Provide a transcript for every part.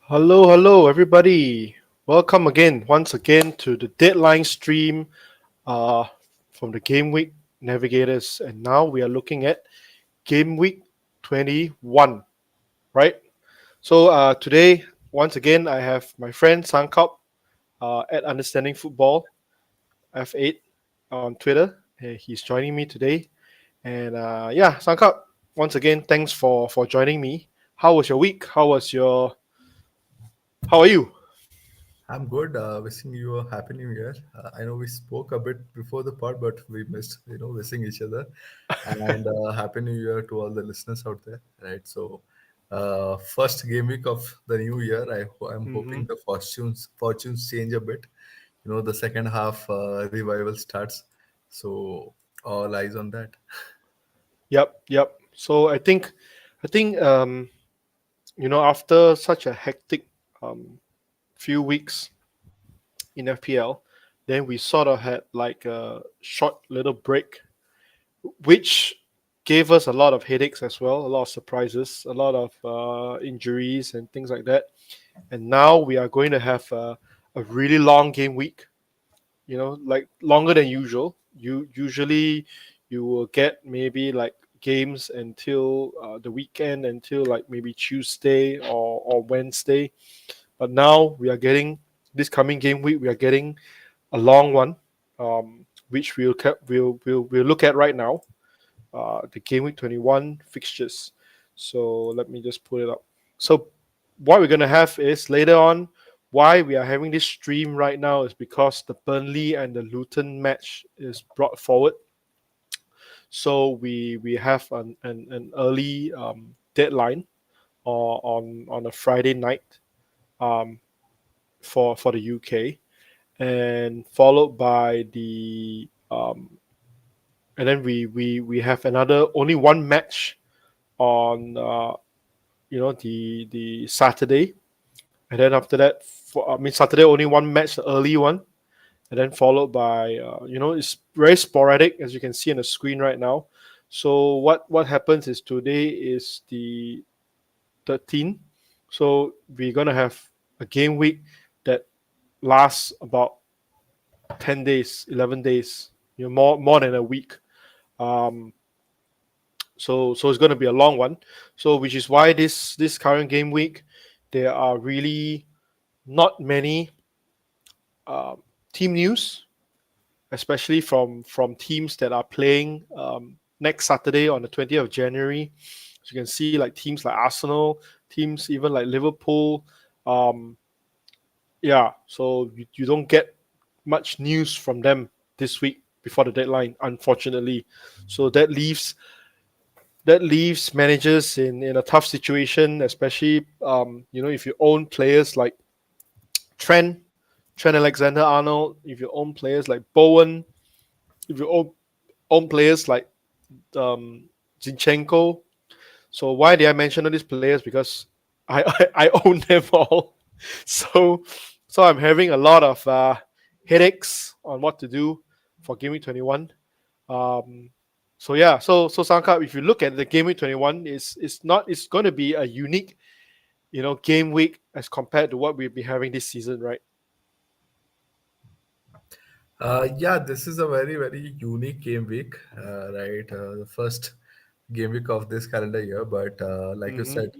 Hello, everybody. Welcome once again, to the Deadline stream uh, from the Game Week Navigators. And now we are looking at Game Week 21, right? So today, once again, I have my friend Sankalp at Understanding Football F8 on Twitter. He's joining me today. And yeah, Sankalp, once again, thanks for joining me. How was your week? How are you? I'm good. Wishing you a happy new year. I know we spoke a bit before the pod, but we missed, wishing each other. And happy new year to all the listeners out there. Right. So, first game week of the new year. I'm Mm-hmm. hoping the fortunes change a bit. The second half revival starts. So all eyes on that. Yep. So I think after such a hectic um, few weeks in FPL, then we sort of had like a short little break, which gave us a lot of headaches as well, a lot of surprises, a lot of injuries and things like that. And now we are going to have a really long game week. Like longer than usual. You will get maybe like games until the weekend, until like maybe Tuesday or Wednesday. But now we are getting this coming game week. We are getting a long one, which we'll look at right now. The game week 21 fixtures. So let me just pull it up. So what we're gonna have is later on. Why we are having this stream right now is because the Burnley and the Luton match is brought forward. So we have an early deadline on a Friday night um, for the UK, and followed by the and then we have another only one match on the Saturday, and then after that, Saturday only one match, the early one, and then followed by it's very sporadic, as you can see on the screen right now. So what happens is today is the 13th, so we're gonna have a game week that lasts about 10 days, 11 days, more than a week. um so it's going to be a long one, so which is why this current game week there are really not many um, team news, especially from teams that are playing next Saturday on the 20th of January. So you can see like teams like Arsenal, teams even like Liverpool. Um, yeah, so you don't get much news from them this week before the deadline, unfortunately. So that leaves managers in a tough situation, especially if you own players like Trent, Trent Alexander Arnold, if you own players like Bowen, if you own players like Zinchenko. So why did I mention all these players? Because I own them all. So so I'm having a lot of headaches on what to do for Game Week 21. Um, so yeah, so Sanka, if you look at the Game Week 21, it's going to be a unique game week as compared to what we'll be having this season, right? Yeah, this is a very, very unique game week, right? The first game week of this calendar year, but like you Mm-hmm. said,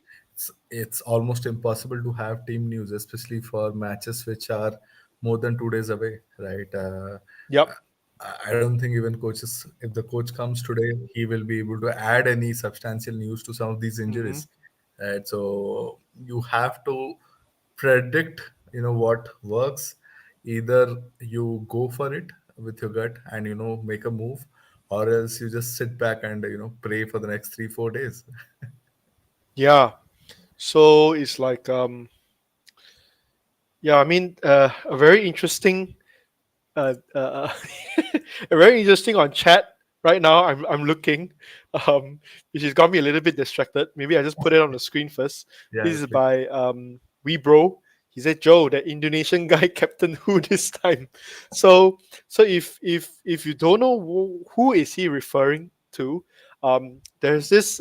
it's almost impossible to have team news, especially for matches which are more than 2 days away, right? Yep. I don't think even coaches, if the coach comes today, he will be able to add any substantial news to some of these Mm-hmm. injuries, right? So you have to predict, what works. Either you go for it with your gut and make a move, or else you just sit back and pray for the next 3 4 days. Yeah. So it's like yeah, I mean a very interesting very interesting on chat right now. I'm looking, which has got me a little bit distracted. Maybe I just put it on the screen first. Yeah, This is please. by Webro. He said, "Joe, the Indonesian guy, Captain Who this time." So if you don't know who is he referring to, there's this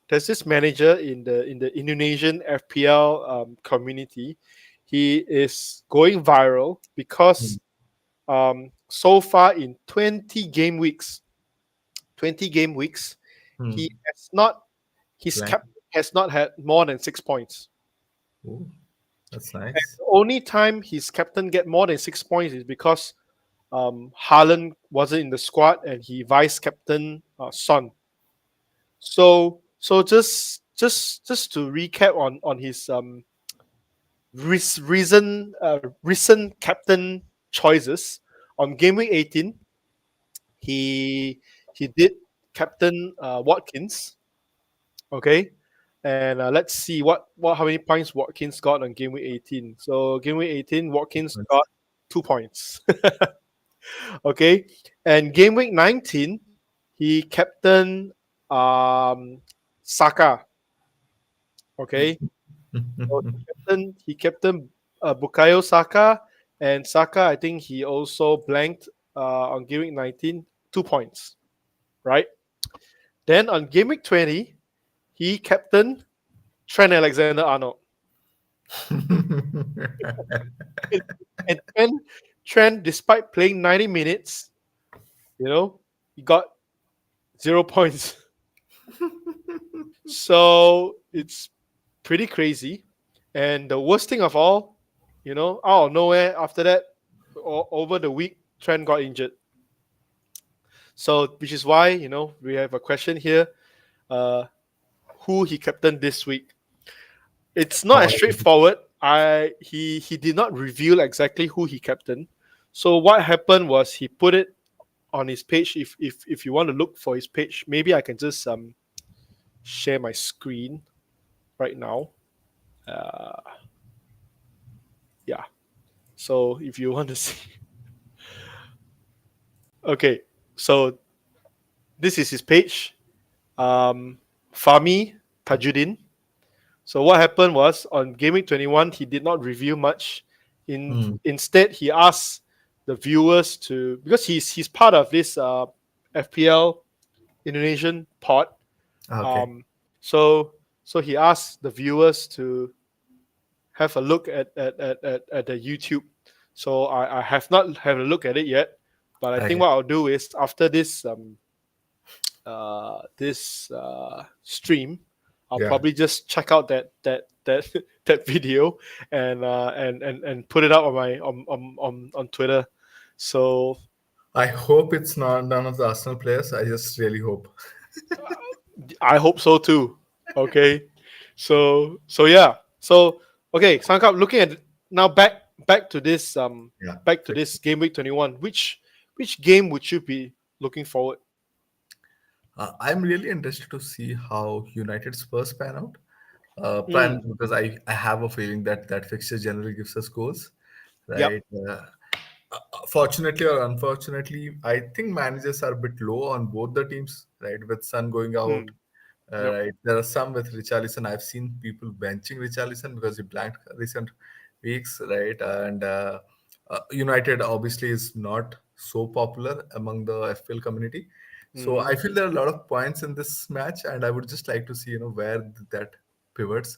there's this manager in the Indonesian FPL community. He is going viral Hmm. because so far in 20 game weeks, he Hmm. has not his Blank. cap has not had more than 6 points. Oh, that's And nice. the only time his captain get more than 6 points is because Haaland wasn't in the squad and he vice captain Son. So just to recap on his recent captain choices on game week 18, he he did captain Watkins. Okay, and let's see what how many points Watkins got on game week 18. So game week 18, Watkins That's- got 2 points. Okay, and game week 19, he captained um, Saka. Okay, so he captained Bukayo Saka, and Saka, I think he also blanked on game week 19, 2 points, right? Then on game week 20, he captained Trent Alexander Arnold. And, and Trent, despite playing 90 minutes, he got 0 points. So it's pretty crazy. And the worst thing of all, out of nowhere after that, over the week, Trent got injured. So, which is why, we have a question here, uh, who he captained this week. It's not as All straightforward. He did not reveal exactly who he captained. So what happened was he put it on his page. If you want to look for his page, maybe I can just share my screen right now. Uh, yeah. So if you want to see, okay. So this is his page. Um, Fami Tajuddin. So what happened was on Gaming 21, he did not review much. Hmm. Instead, he asked the viewers to, because he's part of this FPL Indonesian pod. Okay. Um, so so he asked the viewers to have a look at the YouTube. So I have not had a look at it yet, but I think Okay. what I'll do is after this stream, I'll Yeah. probably just check out that that video and put it out on my on Twitter. So I hope it's not none of the Arsenal players. I just really hope. I hope so too. Okay, so yeah. So okay, Sankap, looking at now back to this Yeah. back to Fix. this game week 21. Which game would you be looking forward? I'm really interested to see how United Spurs pan out. Plan Mm, because I have a feeling that that fixture generally gives us goals, yep. right? Fortunately or unfortunately, I think managers are a bit low on both the teams, right? With Sun going out, Mm, yep. right? There are some with Richarlison. I've seen people benching Richarlison because he blanked recent weeks, right? And United obviously is not so popular among the FPL community. So Mm, I feel there are a lot of points in this match, and I would just like to see, where that pivots,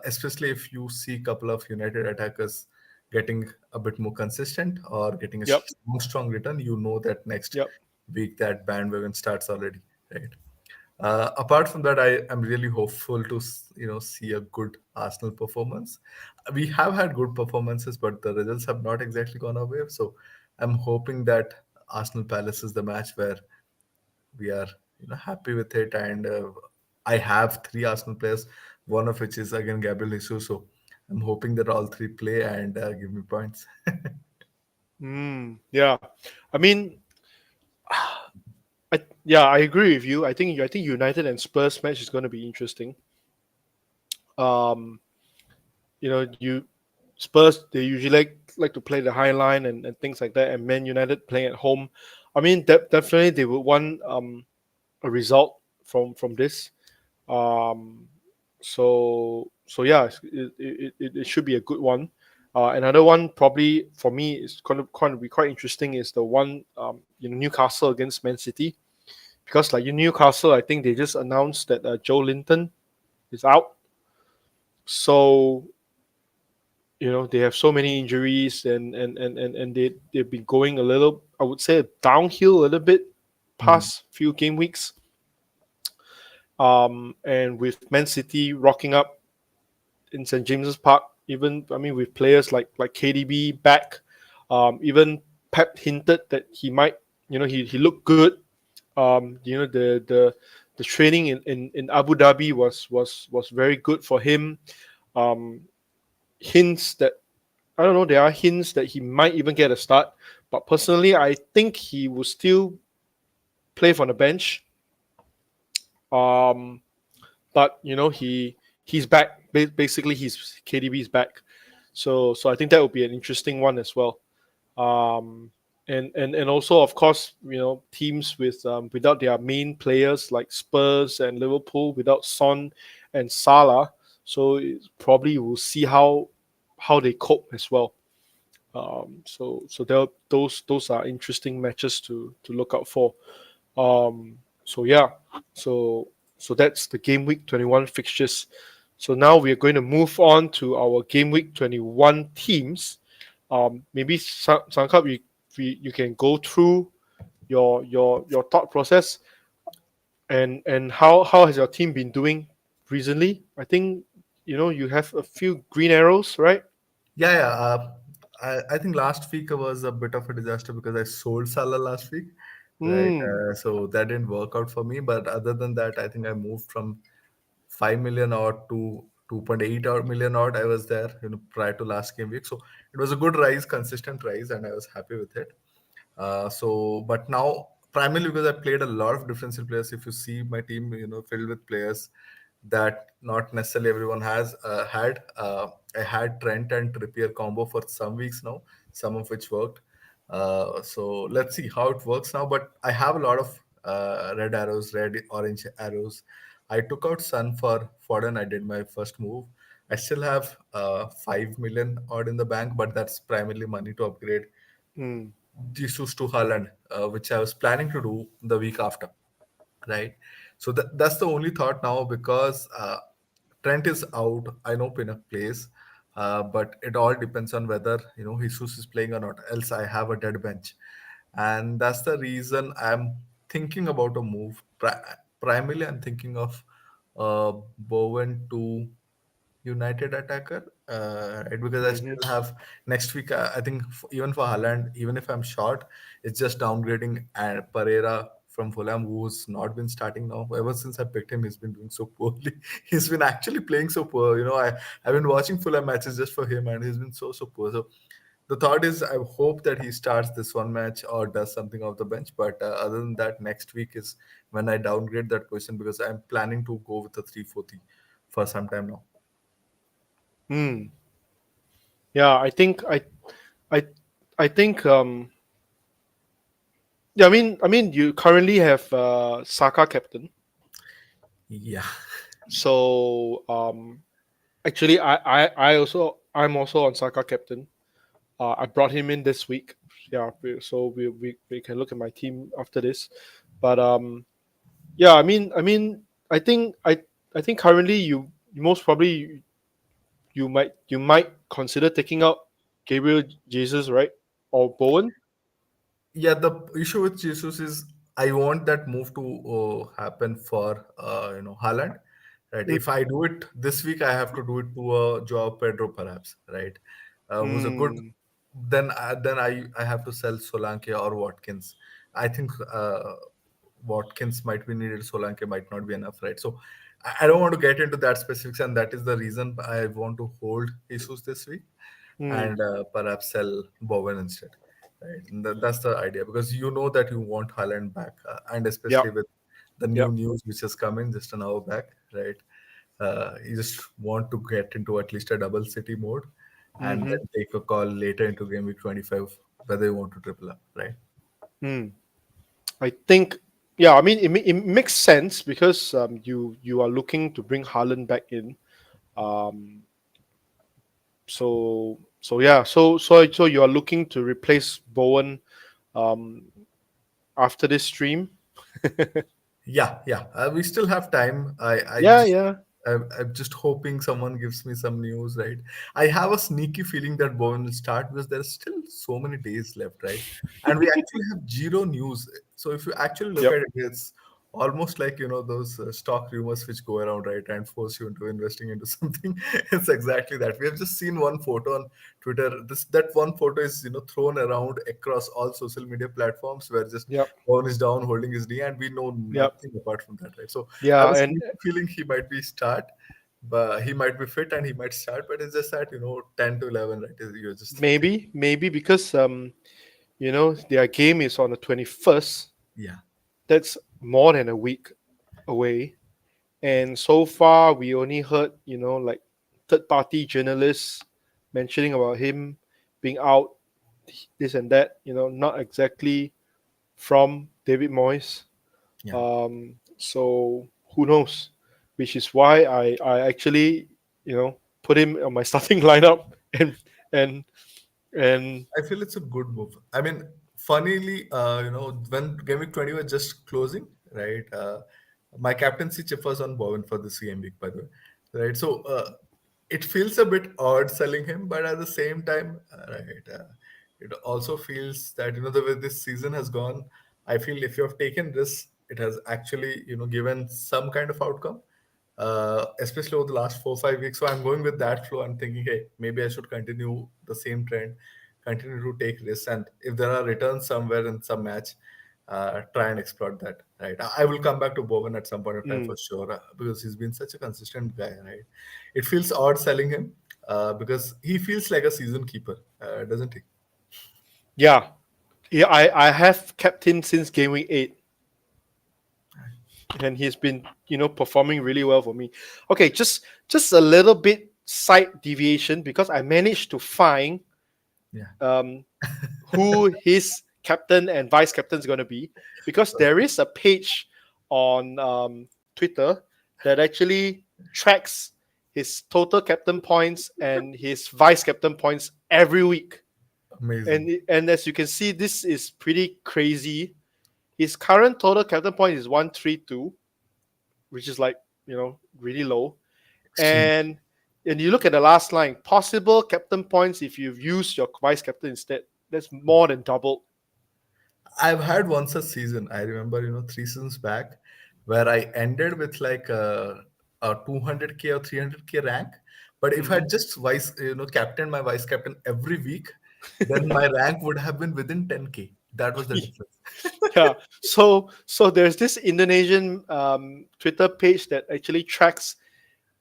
especially if you see a couple of United attackers getting a bit more consistent or getting a yep. strong return, you know that next Yep. week that bandwagon starts already, right? Apart from that, I am really hopeful to see a good Arsenal performance. We have had good performances, but the results have not exactly gone our way. So I'm hoping that Arsenal Palace is the match where we are happy with it. And I have three Arsenal players, one of which is again Gabriel Jesus. So I'm hoping that all three play and give me points. Yeah. I mean, yeah, I agree with you. I think United and Spurs match is going to be interesting. Um, you Spurs, they usually like to play the high line and things like that, and Man United playing at home. I mean, definitely they would want a result from this. Um, so yeah, it should be a good one. Another one probably for me is going to be quite interesting is the one Newcastle against Man City. because like in Newcastle, I think they just announced that Joe Linton is out. So they have so many injuries, and they've been going a little, I would say, downhill a little bit Hmm. past few game weeks. And with Man City rocking up in St James's Park, even I mean with players like KDB back, even Pep hinted that he might, he looked good. The training in Abu Dhabi was very good for him. Um, Hints that, I don't know, there are hints that he might even get a start. But personally, I think he will still play from the bench. Um, but he's back. Basically, he's KDB's back. So I think that would be an interesting one as well. Um, and also, of course, teams with without their main players like Spurs and Liverpool, without Son and Salah. So probably we'll see how they cope as well. So those are interesting matches to look out for. So yeah, so so that's the game week 21 fixtures. So now we are going to move on to our game week 21 teams. Maybe Sankap, you can go through your thought process, and how has your team been doing recently? I think you have a few green arrows, right? Yeah, yeah. I think last week was a bit of a disaster because I sold Salah last week, right? Hmm. So that didn't work out for me. But other than that, I think I moved from 5 million odd to 2.8 or million odd. I was there, prior to last game week. So it was a good rise, consistent rise, and I was happy with it. But now primarily because I played a lot of differential players. If you see my team, filled with players that not necessarily everyone has had. I had Trent and Trippier combo for some weeks now, some of which worked. So let's see how it works now. But I have a lot of red arrows, red orange arrows. I took out Sun for Foden. I did my first move. I still have 5 million odd in the bank, but that's primarily money to upgrade Hmm. Jesus to Holland, which I was planning to do the week after, right? So that's the only thought now because Trent is out. I know Pinnock plays, but it all depends on whether Jesus is playing or not. Else, I have a dead bench, and that's the reason I'm thinking about a move. Primarily, I'm thinking of Bowen to United attacker, right? Because I Hmm. still have next week. I think even for Haaland, even if I'm short, it's just downgrading and Pereira from Fulham, who's not been starting now. Ever since I picked him, he's been doing so poorly. He's been actually playing so poor. I've been watching Fulham matches just for him, and he's been so poor. So the thought is, I hope that he starts this one match or does something off the bench. But other than that, next week is when I downgrade that position because I'm planning to go with the 3-4-3 for some time now. Hmm. Yeah, I I think yeah, I mean you currently have Saka captain. Yeah. So actually I'm also on Saka captain. I brought him in this week. Yeah, so we can look at my team after this. But yeah, I think currently you most probably you might consider taking out Gabriel Jesus, right? Or Bowen. Yeah, the issue with Jesus is I want that move to happen for Haaland. Right. If I do it this week, I have to do it to Joao Pedro perhaps. Right. Who's a good. Mm, Then I have to sell Solanke or Watkins. I think Watkins might be needed. Solanke might not be enough. Right. So I don't want to get into that specifics, and that is the reason I want to hold Jesus this week mm, and perhaps sell Bowen instead. Right, and that's the idea because you know that you want Haaland back, and especially yep, with the new yep. news which has come in just an hour back, right? You just want to get into at least a double city mode, and Mm-hmm. then take a call later into game week 25 whether you want to triple up, right? Mm. I think, yeah, I mean, it makes sense because you are looking to bring Haaland back in. Um, so yeah, so you are looking to replace Bowen um, after this stream. Yeah. We still have time. Yeah, yeah, I'm just hoping someone gives me some news, right? I have a sneaky feeling that Bowen will start because there's still so many days left, right? And we actually have zero news. So if you actually look yep, at it, it's almost like those stock rumors which go around, right, and force you into investing into something. It's exactly that. We have just seen one photo on Twitter. This that one photo is thrown around across all social media platforms where just yep, Bowen is down holding his knee, and we know yep, nothing apart from that, right? So I yeah, was and feeling he might be start, but he might be fit and he might start. But it's just that 10 to 11, right? You're just thinking, maybe because their game is on the 21st. yeah, That's more than a week away, and so far we only heard like third party journalists mentioning about him being out, this and that. Not exactly from David Moyes. yeah. So who knows? Which is why I actually put him on my starting lineup and and I feel it's a good move. I mean, funnily, when Game Week 20 was just closing, right? My captaincy chip was on Bowen for this Game Week, by the way, right? So it feels a bit odd selling him, but at the same time, right, it also feels that the way this season has gone, I feel if you have taken this, it has actually given some kind of outcome, especially over the last 4 5 weeks. So I'm going with that flow. I'm thinking, hey, maybe I should continue the same trend, continue to take risks, and if there are returns somewhere in some match, try and exploit that. Right. I will come back to Bowen at some point of time for mm, sure, because he's been such a consistent guy. Right. It feels odd selling him because he feels like a season keeper, doesn't he? yeah, yeah. I have kept him since game week 8, and he's been performing really well for me. Okay, just a little bit side deviation because I managed to find Yeah. um, who his captain and vice captain is going to be, because there is a page on Twitter that actually tracks his total captain points and his vice captain points every week. Amazing. And as you can see, this is pretty crazy. His current total captain point is 132, which is like really low. Extreme. And you look at the last line, possible captain points if you've used your vice captain instead. That's more than doubled. I've had once a season. I remember, 3 seasons back, where I ended with like a 200K or 300K rank. But if I Mhm. just captain my vice captain every week, then my rank would have been within 10K. That was the difference. Yeah. So there's this Indonesian Twitter page that actually tracks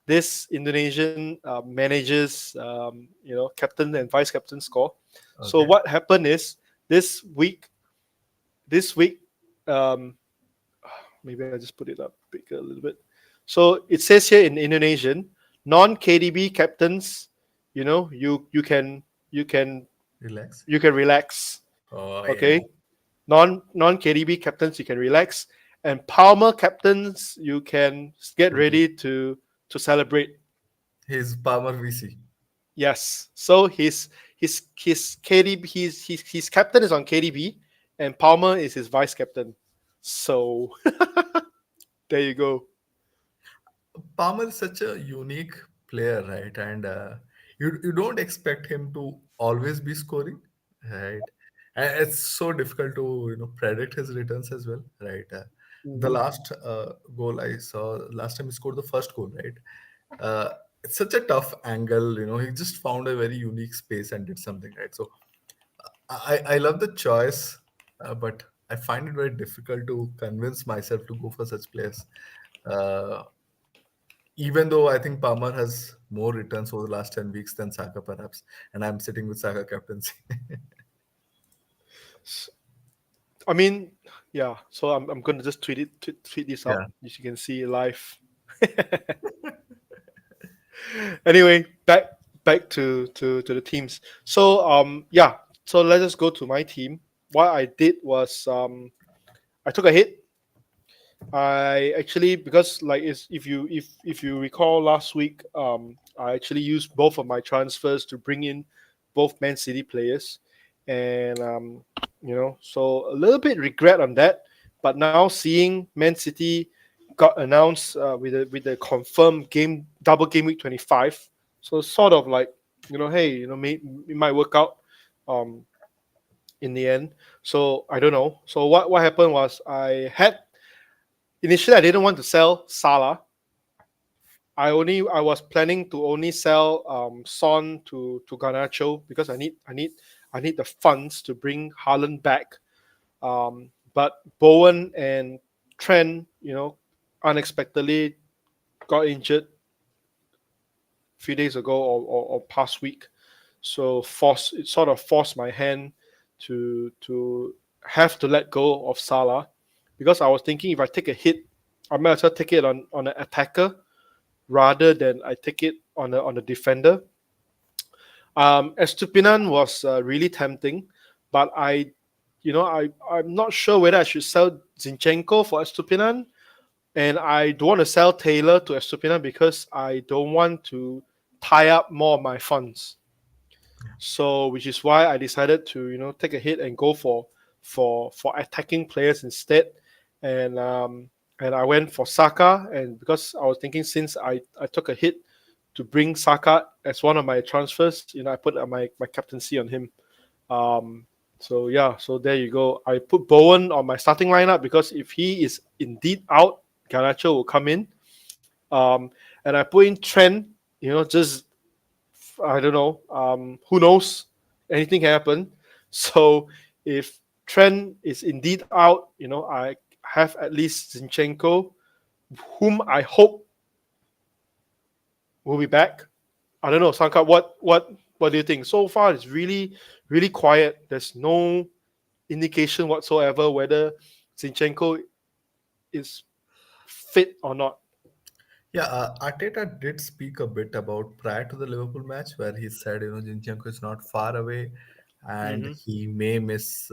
this Indonesian managers, captain and vice captain score. So Okay. what happened is this week, this week, um, maybe I just put it up bigger a little bit. So it says here in Indonesian, non KDB captains, you can Relax. you can relax. Oh, yeah. Okay, non KDB captains you can relax, and Palmer captains you can get ready to celebrate. His Palmer VC. Yes. So his KDB his captain is on KDB, and Palmer is his vice captain. So there you go. Palmer is such a unique player, right? And you don't expect him to always be scoring, right? And it's so difficult to predict his returns as well, right? The Mhm. last goal I saw last time he scored the first goal, right? Uh, it's such a tough angle, he just found a very unique space and did something, right? So I love the choice, but I find it very difficult to convince myself to go for such players. Uh, Even though I think Palmer has more returns over the last 10 weeks than Saka, perhaps, and I'm sitting with Saka captaincy. I mean, yeah. So I'm gonna just tweet this Yeah. out, as you can see live. Anyway, back to the teams. So yeah. So let us go to my team. What I did was I took a hit. I actually, because like if you recall last week, I actually used both of my transfers to bring in both Man City players, and so a little bit regret on that, But now seeing Man City got announced with the confirmed double game week 25, so sort of like, hey, it might work out um, in the end. So I don't know. So what happened was initially I didn't want to sell Salah. I was planning to only sell Son to Garnacho because I need the funds to bring Haaland back. But Bowen and Trent, unexpectedly got injured a few days ago or past week. So it sort of forced my hand to have to let go of Salah because I was thinking if I take a hit, I might as well take it on an attacker rather than I take it on a defender. Estupinan was really tempting, but I'm not sure whether I should sell Zinchenko for Estupinan, and I don't want to sell Taylor to Estupinan because I don't want to tie up more of my funds. So, which is why I decided to take a hit and go for attacking players instead, and I went for Saka, and because I was thinking since I took a hit to bring Saka as one of my transfers, I put my captaincy on him. Um, so yeah, so there you go. I put Bowen on my starting lineup because if he is indeed out, Garnacho will come in. And I put in Trent. Just I don't know. Who knows? Anything can happen. So if Trent is indeed out, I have at least Zinchenko, whom I hope will be back. I don't know, Sanka. What do you think? So far, it's really really quiet. There's no indication whatsoever whether Zinchenko is fit or not. Yeah, Arteta did speak a bit about prior to the Liverpool match where he said, Zinchenko is not far away and Mm-hmm. he may miss,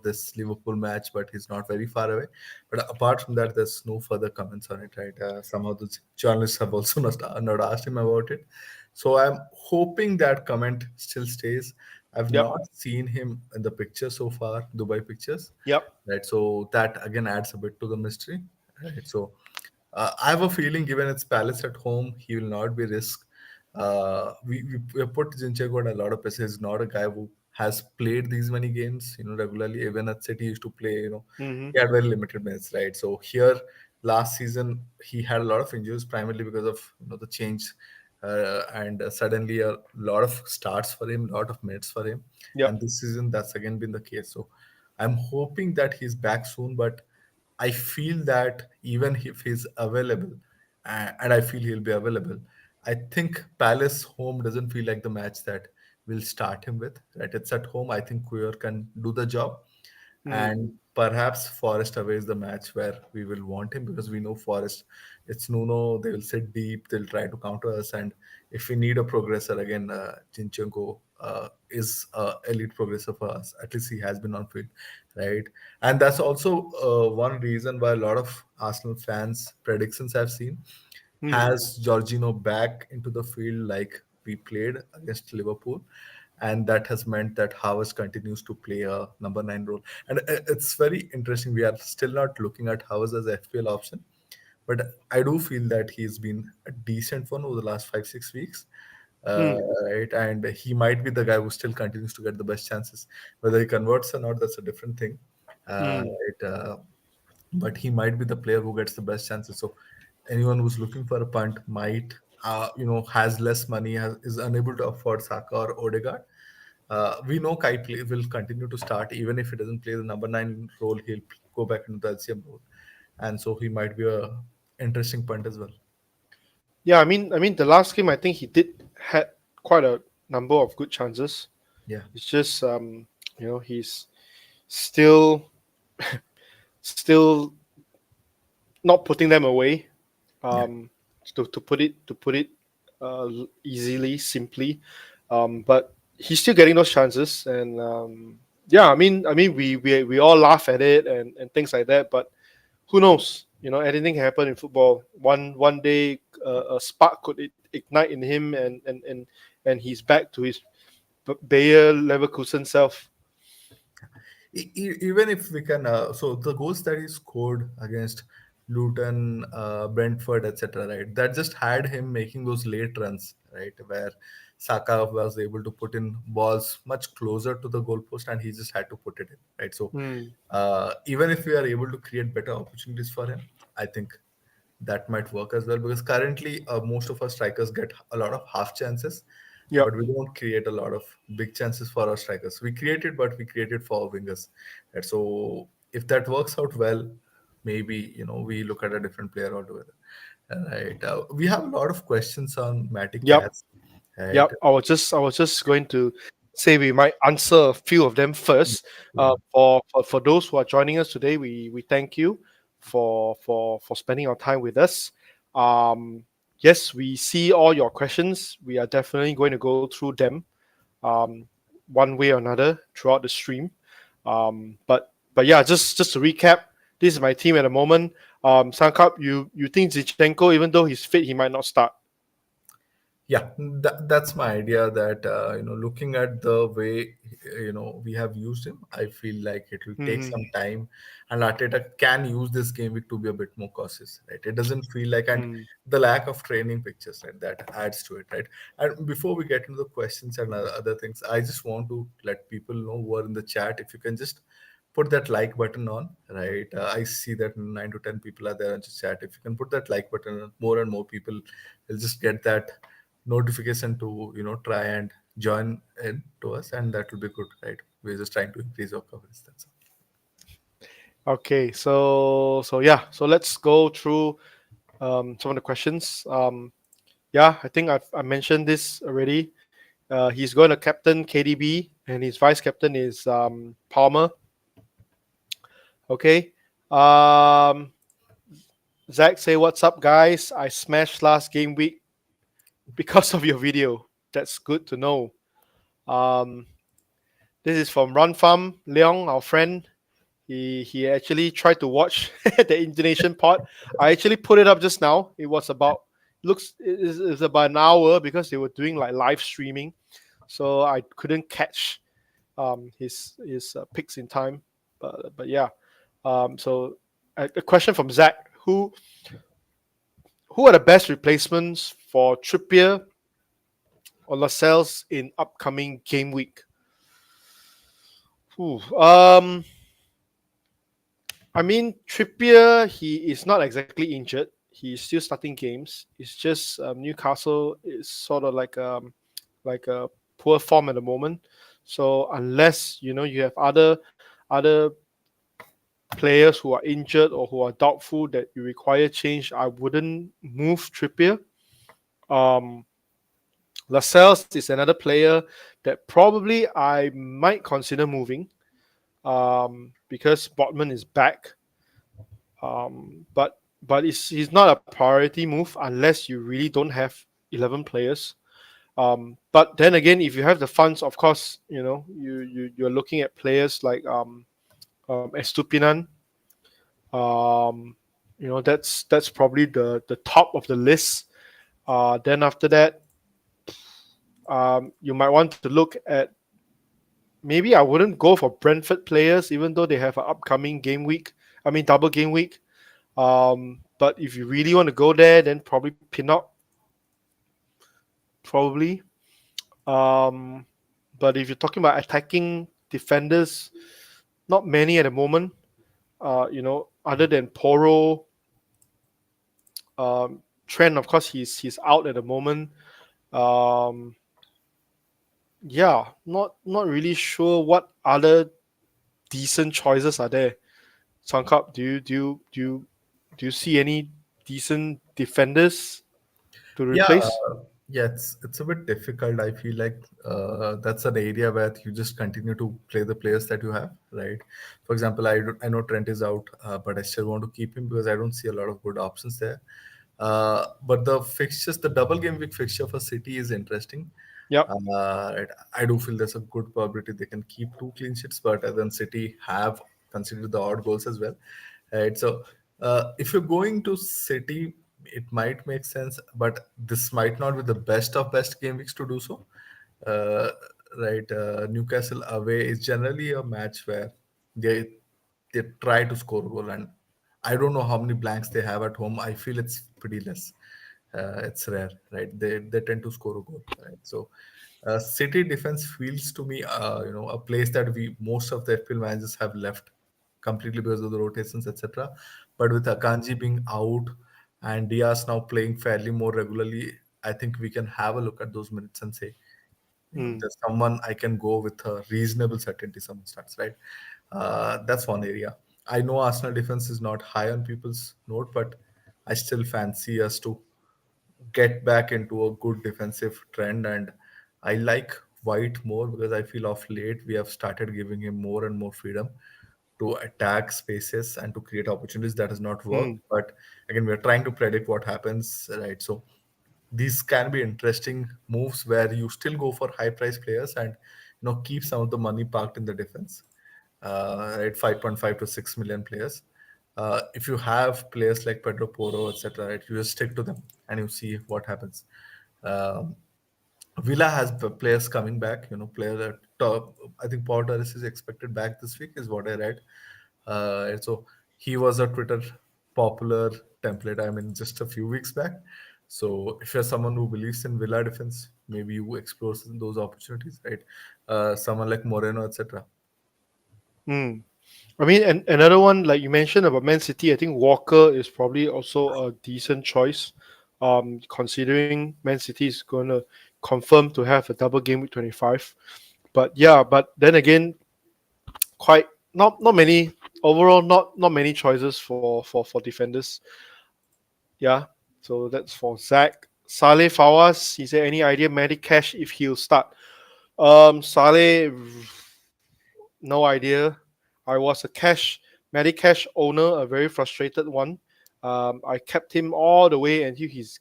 this Liverpool match, but he's not very far away. But apart from that, there's no further comments on it, right? Some of the journalists have also not asked him about it. So I'm hoping that comment still stays. I've Yep. not seen him in the picture so far, Dubai pictures, Yep. right? So that again adds a bit to the mystery, right? So I have a feeling, given it's Palace at home, he will not be risked. We put Zinchenko on a lot of pressure. He's not a guy who has played these many games, regularly. Even at City, he used to play. Mm-hmm. He had very limited minutes, right? So here, last season, he had a lot of injuries, primarily because of the change, and suddenly a lot of starts for him, a lot of minutes for him. Yep. And this season, that's again been the case. So I'm hoping that he's back soon, but I feel that even if he's available, and I feel he'll be available, I think Palace home doesn't feel like the match that we'll start him with. Right, it's at home. I think Kuyer can do the job, Mm. and perhaps Forest away is the match where we will want him because we know Forest. It's Nuno. They will sit deep. They'll try to counter us, and if we need a progressor again, Zinchenko is elite progressor for us. At least he has been on field, right? And that's also one reason why a lot of Arsenal fans' predictions I've seen Mm. has Jorginho back into the field like we played against Liverpool. And that has meant that Havertz continues to play a number nine role. And it's very interesting. We are still not looking at Havertz as a FPL option, but I do feel that he's been a decent one over the last 5 6 weeks. Uh, Mm. right, and he might be the guy who still continues to get the best chances. Whether he converts or not, that's a different thing. Mm. Right, but he might be the player who gets the best chances. So anyone who's looking for a punt might, has less money, is unable to afford Saka or Odegaard. We know will continue to start even if he doesn't play the number nine role. He'll go back into the LCM role, and so he might be a interesting punt as well. Yeah, I mean, the last game I think he did had quite a number of good chances. Yeah, It's just he's still still not putting them away. yeah. Um, to put it easily, simply, but he's still getting those chances, and yeah, I mean, we all laugh at it and things like that, but who knows? Anything can happen in football. One day, a spark could ignite in him, and he's back to his Bayer Leverkusen self. Even if we can, so the goals that he scored against Luton, Brentford, etc., right? That just had him making those late runs, right, where Saka was able to put in balls much closer to the goalpost, and he just had to put it in, right? So Hmm. even if we are able to create better opportunities for him, I think that might work as well, because currently most of our strikers get a lot of half chances, Yep. but we don't create a lot of big chances for our strikers. We create it, but we create it for our wingers. And so if that works out well, maybe we look at a different player altogether. Right. We have a lot of questions on Matic Yep. Cass. Right. Yep. I was just going to say we might answer a few of them first. Yeah. For those who are joining us today, we thank you for spending our time with us. Um, yes, we see all your questions. We are definitely going to go through them um, one way or another throughout the stream. But yeah, just to recap, this is my team at the moment. Sankalp, you think Zichenko, even though he's fit, he might not start? Yeah, that's my idea. That looking at the way we have used him, I feel like it will take Hmm. some time, and Arteta can use this game week to be a bit more cautious, right? It doesn't feel like, and Hmm. the lack of training pictures, right, that adds to it, right? And before we get into the questions and other things, I just want to let people know who are in the chat, if you can just put that like button on, right? I see that 9 to 10 people are there on the chat. If you can put that like button on, more and more people will just get that notification to try and join in to us, and that will be good, right? We're just trying to increase our coverage, that's all. Okay, so yeah, so let's go through some of the questions. Yeah, I think I mentioned this already. He's going to captain KDB, and his vice captain is Palmer. Okay. Um, Zach say, "What's up, guys? I smashed last game week because of your video. That's good to know." Um, this is from Run Farm Leong, our friend. He actually tried to watch the Indonesian part. I actually put it up just now. It was about looks is about an hour because they were doing like live streaming, so I couldn't catch his picks in time. But yeah, so a question from Zach: who are the best replacements for Trippier or Lascelles in upcoming game week? Ooh, I mean, Trippier, he is not exactly injured. He's still starting games. It's just Newcastle is sort of like a poor form at the moment. So unless you have other players who are injured or who are doubtful that you require change, I wouldn't move Trippier. Um, Lascelles is another player that probably I might consider moving because Botman is back. But it's not a priority move unless you really don't have 11 players. But then again, if you have the funds, of course, you're looking at players like Estupinan. Um, that's probably the top of the list. Then after that, you might want to look at maybe I wouldn't go for Brentford players, even though they have an upcoming game week. I mean, double game week. But if you really want to go there, then probably Pinnock, probably. Um, but if you're talking about attacking defenders, not many at the moment. Other than Poro, Trent, of course, he's out at the moment. Um, yeah, not really sure what other decent choices are there. Sankap, do you see any decent defenders to Yeah, replace? yeah, it's a bit difficult. I feel like that's an area where you just continue to play the players that you have, right? For example, I know Trent is out, but I still want to keep him because I don't see a lot of good options there. But the fixtures, the double game week fixture for City is interesting. Yep. I do feel there's a good probability they can keep two clean sheets, but then City have considered the odd goals as well. Right. So if you're going to City, it might make sense, but this might not be the best of best game weeks to do so. Uh, right. Newcastle away is generally a match where they they try to score a goal, and I don't know how many blanks they have at home. I feel it's pretty less. It's rare, right? They tend to score a goal, right? So City defense feels to me, a place that we most of the FPL managers have left completely because of the rotations, etc. But with Akanji being out and Diaz now playing fairly more regularly, I think we can have a look at those minutes and say, Mm, there's someone I can go with a reasonable certainty. Someone starts, right. That's one area. I know Arsenal defense is not high on people's note, but I still fancy us to get back into a good defensive trend. And I like White more because I feel of late we have started giving him more and more freedom to attack spaces and to create opportunities. That has not worked. mm, But again, we're trying to predict what happens, right? So these can be interesting moves where you still go for high price players and keep some of the money parked in the defense, right? 5.5 to 6 million players. If you have players like Pedro Porro, etc., right, you just stick to them and you see what happens. Um, Villa has players coming back. Players at top. I think Paul Torres is expected back this week, is what I read. So he was a Twitter popular template. I mean, just a few weeks back. So if you're someone who believes in Villa defense, maybe you explore those opportunities, right? Someone like Moreno, etc. mm. I mean, and another one like you mentioned about Man City, I think Walker is probably also a decent choice, considering Man City is going to confirm to have a double game with 25. But yeah, but then again, quite not many overall, not many choices for defenders. Yeah, so that's for Zach. Saleh Fawaz, is there any idea Medic Cash if he'll start? Saleh, no idea. I was a Medicash owner, a very frustrated one. I kept him all the way until his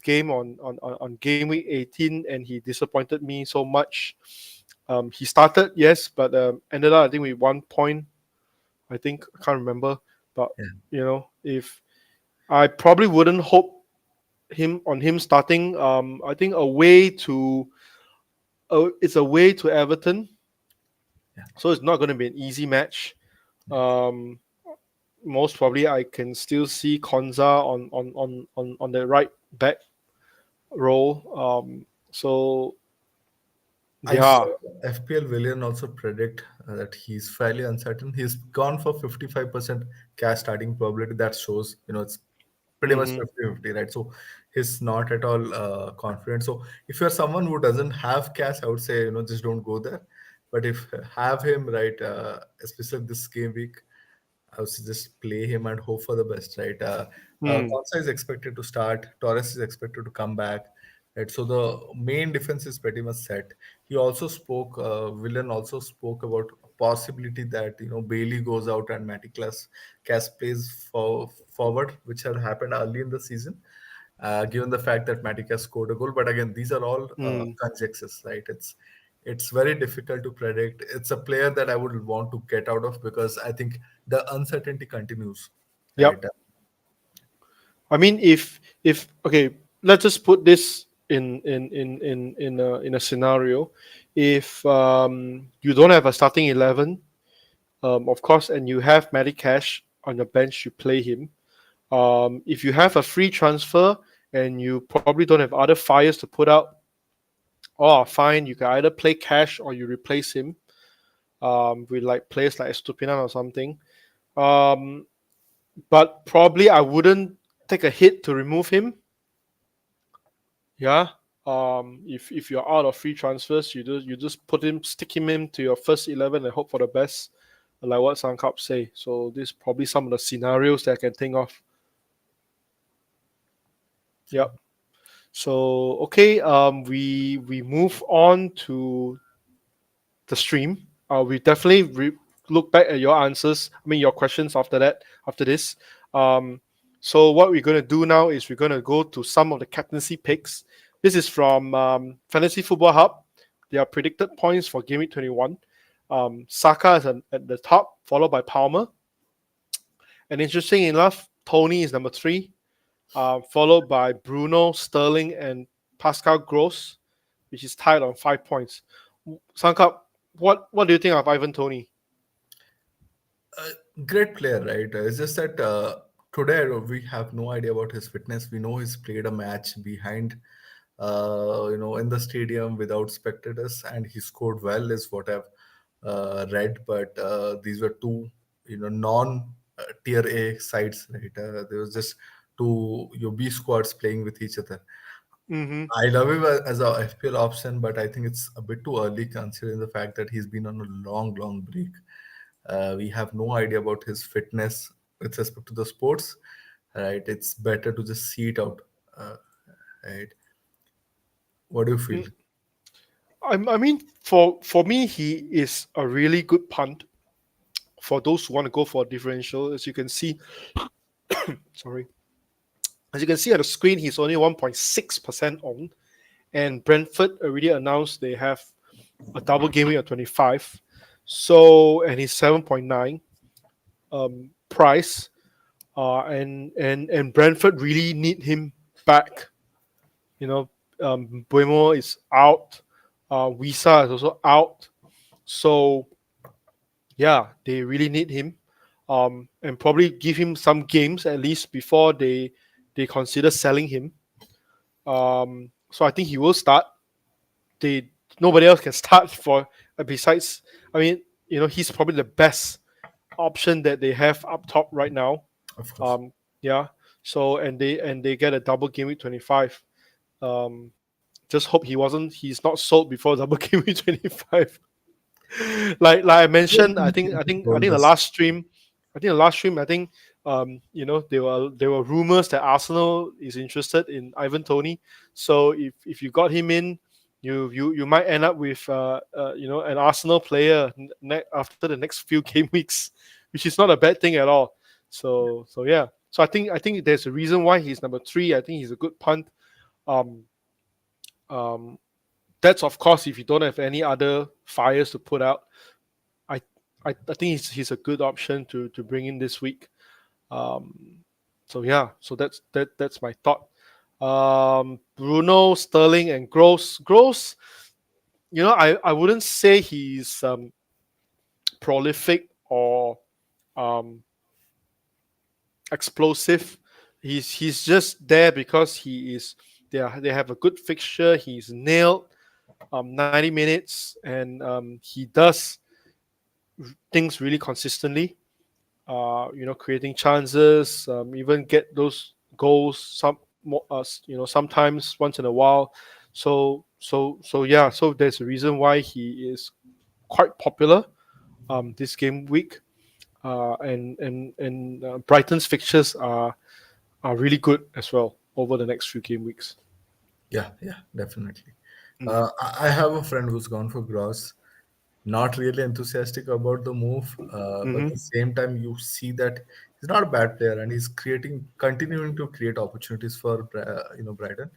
game on game week 18, and he disappointed me so much. He started, yes, but ended up I think with 1 point. I think I can't remember, but Yeah, if I probably wouldn't hope him starting. I think it's away to Everton, yeah, so it's not going to be an easy match. yes. Um, Most probably I can still see Konza on the right back role. So I saw yeah. FPL Willian also predict that he's fairly uncertain. He's gone for 55% cash starting probability. That shows, it's pretty much Mm-hmm. 50-50, right? So he's not at all confident. So if you're someone who doesn't have cash, I would say, just don't go there. But if have him, right, especially this game week, I would just play him and hope for the best, right? Mm. Konsa is expected to start. Torres is expected to come back, right? So the main defense is pretty much set. He also spoke. Villan also spoke about a possibility that Bailey goes out and Maticlas Cas plays forward, which had happened early in the season. Given the fact that Matic has scored a goal, but again, these are all Mm. conjectures, right? It's very difficult to predict. It's a player that I would want to get out of because I think the uncertainty continues, right? Yep. I mean, if okay, let's just put this in a scenario. If you don't have a starting 11, of course, and you have Medicash on the bench, you play him. If you have a free transfer and you probably don't have other fires to put out, oh, fine, you can either play cash or you replace him with like players like Estupinan or something. Um, but probably I wouldn't take a hit to remove him. Yeah. If you're out of free transfers, you just stick him into your first 11 and hope for the best, like what Sankalp say. So this is probably some of the scenarios that I can think of. Yep. So okay, we move on to the stream. We definitely look back at your answers. I mean your questions after that. After this, um, so what we're gonna do now is we're gonna go to some of the captaincy picks. This is from Fantasy Football Hub. Their predicted points for Game Week 21. Saka is at the top, followed by Palmer. And interesting enough, Tony is number three, followed by Bruno, Sterling, and Pascal Gross, which is tied on 5 points. Sankap, what do you think of Ivan Tony? Great player, right? It's just that today we have no idea about his fitness. We know he's played a match behind, in the stadium without spectators, and he scored well, is what I've read. But these were two, non tier A sides, right? There was just two your B squads playing with each other. Mm-hmm. I love him as a FPL option, but I think it's a bit too early considering the fact that he's been on a long, long break. We have no idea about his fitness with respect to the sports, right? It's better to just see it out, uh, right? What do you feel? I mean, for me, he is a really good punt for those who want to go for a differential. As you can see, sorry, as you can see on the screen, he's only 1.6% owned, and Brentford already announced they have a double game week of 25. So, and he's 7.9 price. And Brentford really need him back. You know, Buemo is out. Wisa is also out. So yeah, they really need him, and probably give him some games at least before they consider selling him. So I think he will start. They Nobody else can start for besides. I mean, he's probably the best option that they have up top right now. Of course. Um, yeah. So and they get a double game week 25. Um, just hope he's not sold before double game week 25. Like I Yeah, mentioned, he I told think the us. last stream, I think there were rumors that Arsenal is interested in Ivan Toney. So if you got him in, you might end up with an Arsenal player after the next few game weeks, which is not a bad thing at all. So yeah. So I think there's a reason why he's number three. I think he's a good punt. Um, um, that's of course if you don't have any other fires to put out. I I think he's a good option to bring in this week. Um, so yeah, so that's my thought. Bruno, Sterling, and Gross. Gross, I wouldn't say he's prolific or um, explosive. He's just there because he is. They have a good fixture. He's nailed 90 minutes, and he does things really consistently. Creating chances, even get those goals sometimes once in a while. So yeah, so there's a reason why he is quite popular this game week. And Brighton's fixtures are really good as well over the next few game weeks. Yeah, yeah, definitely. Mm. I have a friend who's gone for Gross. Not really enthusiastic about the move, but at Mm-hmm. the same time, you see that he's not a bad player, and he's continuing to create opportunities for Brighton.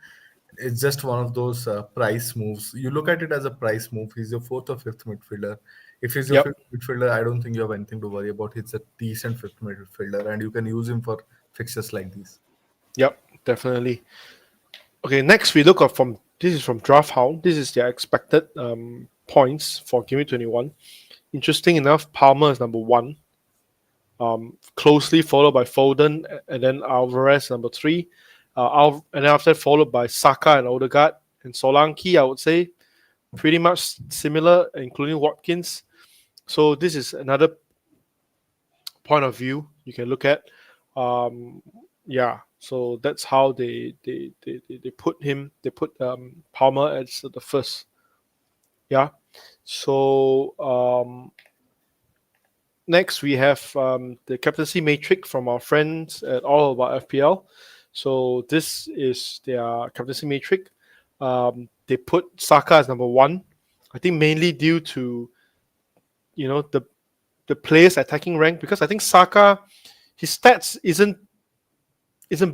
It's just one of those price moves. You look at it as a price move. He's your fourth or fifth midfielder. If he's your Yep. fifth midfielder, I don't think you have anything to worry about. He's a decent fifth midfielder, and you can use him for fixtures like these. Yep. Definitely. Okay. Next, we look at from this is from Draft Hound. This is their expected points for Game Week 21. Interesting enough, Palmer is number one, closely followed by Foden, and then Alvarez number three, and then after that followed by Saka and Odegaard and Solanke. I would say pretty much similar, including Watkins. So this is another point of view you can look at. Um, yeah, so that's how they put him. They put Palmer as the first. Yeah. So next, we have the captaincy matrix from our friends at All About FPL. So this is their captaincy matrix. They put Saka as number one. I think mainly due to you know the the players attacking rank, because I think Saka, his stats isn't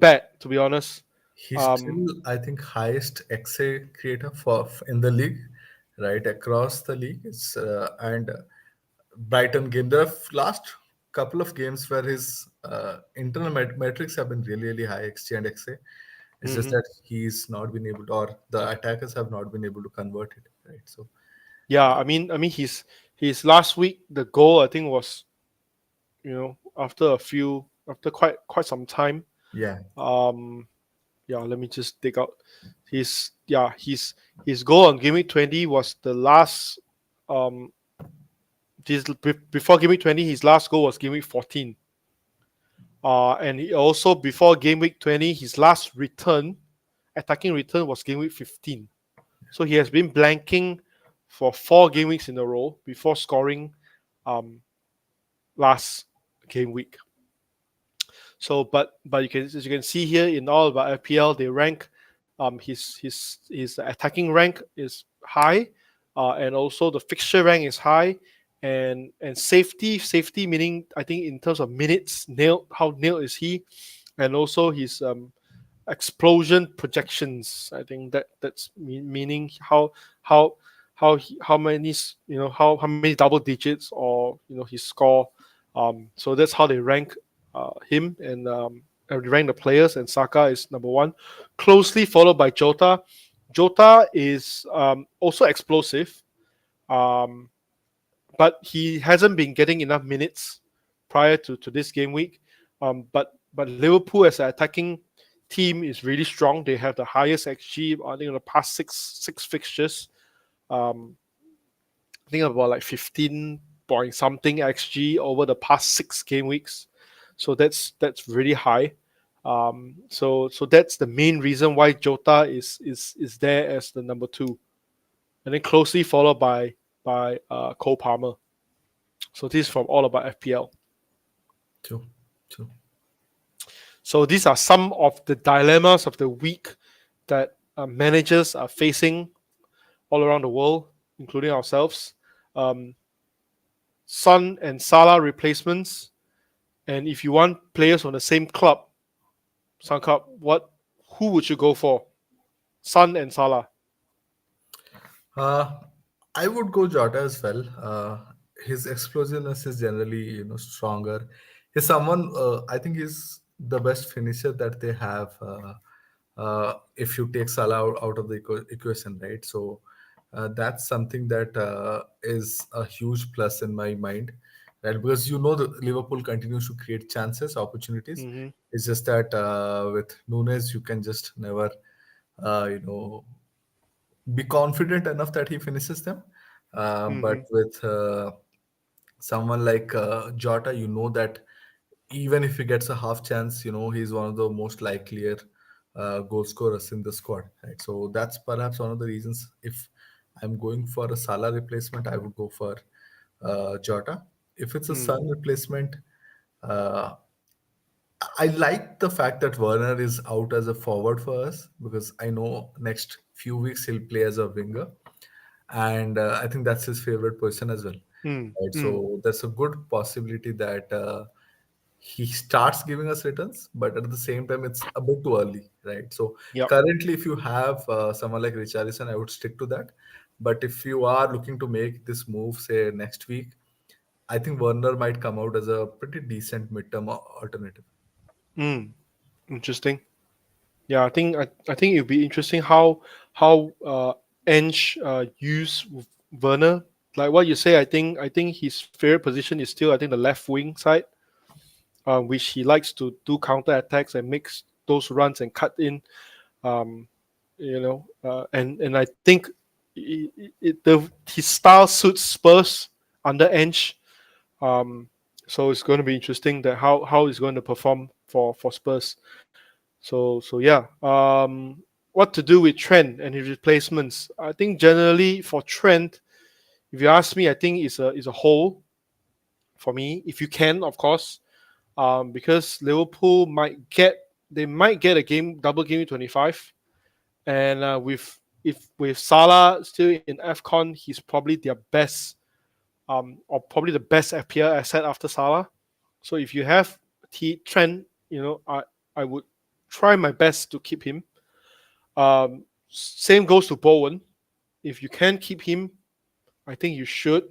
bad, to be honest. He's Um, still, I think, highest XA creator for in the league, right across the league. It's and Brighton game. The last couple of games where his internal metrics have been really, really high, XG and XA. It's just mhm. that he's not been able to, or the attackers have not been able to convert it, right? So Yeah, I mean, his last week the goal I think was after quite some time. Yeah. Um, yeah, let me just dig out his goal on Game Week 20 was the last. Um, before Game Week 20, his last goal was Game Week 14. And he also before Game Week 20, his last attacking return was Game Week 15. So he has been blanking for 4 game weeks in a row before scoring um, last game week. So, but you can as you can see here in all of our FPL, they rank his attacking rank is high, and also the fixture rank is high, and safety meaning I think in terms of minutes nailed how nailed is he, and also his explosion projections. I think that's meaning how how many how many double digits or his score. So that's how they rank him and rank the players. And Saka is number one, closely followed by Jota. Jota is also explosive, um, but he hasn't been getting enough minutes prior to this game week. But Liverpool as an attacking team is really strong. They have the highest XG I think in the past six fixtures. Um, I think about like 15 point something XG over the past 6 game weeks. So that's really high. So that's the main reason why Jota is there as the number two, and then closely followed by Cole Palmer. So this is from all about FPL. True. True. So these are some of the dilemmas of the week that managers are facing all around the world, including ourselves. Um, Son and Salah replacements, and if you want players on the same club, Sankalp, who would you go for? Son and Salah. Uh, I would go Jota as well. His explosiveness is generally, stronger. He's someone. I think he's the best finisher that they have. If you take Salah out of the equation, right? So that's something that is a huge plus in my mind, right? Because the Liverpool continues to create chances, opportunities. Mm-hmm. It's just that with Nunes, you can just never, uh, you know be confident enough that he finishes them. But Mm-hmm. with someone like Jota, you know that even if he gets a half chance, he's one of the most likelier goal scorers in the squad. Right, so that's perhaps one of the reasons. If I'm going for a Salah replacement, I would go for Jota. If it's a Mm. Sun replacement, uh, I like the fact that Werner is out as a forward for us because I know next few weeks he'll play as a winger, and I think that's his favorite position as well. Mm. Right, Mm. so there's a good possibility that he starts giving us returns, but at the same time, it's a bit too early, right? So Yep. currently, if you have someone like Richarlison, I would stick to that. But if you are looking to make this move, say next week, I think Werner might come out as a pretty decent midterm alternative. Mm. Interesting. Yeah, I think it'd be interesting how Ange use Werner. Like what you say, I think his favorite position is still I think the left wing side, which he likes to do counter attacks and makes those runs and cut in. Um, and I think his style suits Spurs under Ange. Um, so it's going to be interesting that how he's going to perform for Spurs. So yeah. What to do with Trent and his replacements? I think generally for Trent, if you ask me, I think it's a hole for me. If you can, of course, because Liverpool might get a double game in 25, and with Salah still in Afcon, he's probably their best or probably the best FPL asset after Salah. So if you have Trent, I would try my best to keep him. Same goes to Bowen. If you can keep him, I think you should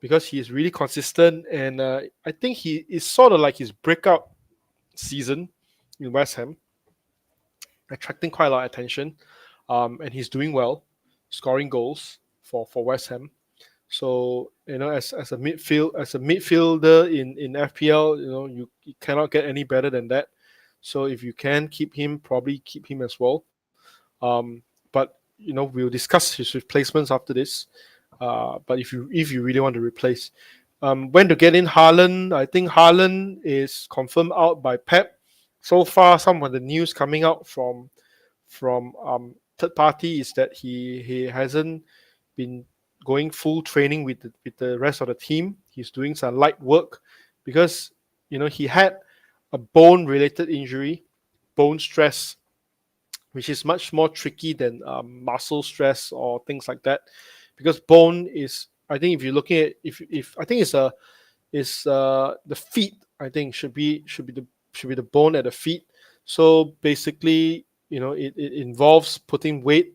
because he is really consistent, and I think he is sort of like his breakout season in West Ham, attracting quite a lot of attention, and he's doing well, scoring goals for West Ham. So as a midfielder in FPL, you cannot get any better than that. So if you can keep him, probably keep him as well. But we'll discuss his replacements after this. But if you really want to replace, when to get in Haaland, I think Haaland is confirmed out by Pep. So far, some of the news coming out from third party is that he hasn't been going full training with the rest of the team. He's doing some light work because he had a bone related injury, bone stress, which is much more tricky than muscle stress or things like that, because bone is, I think, if you're looking at, if I think it's the feet, I think should be the bone at the feet. So basically, it involves putting weight.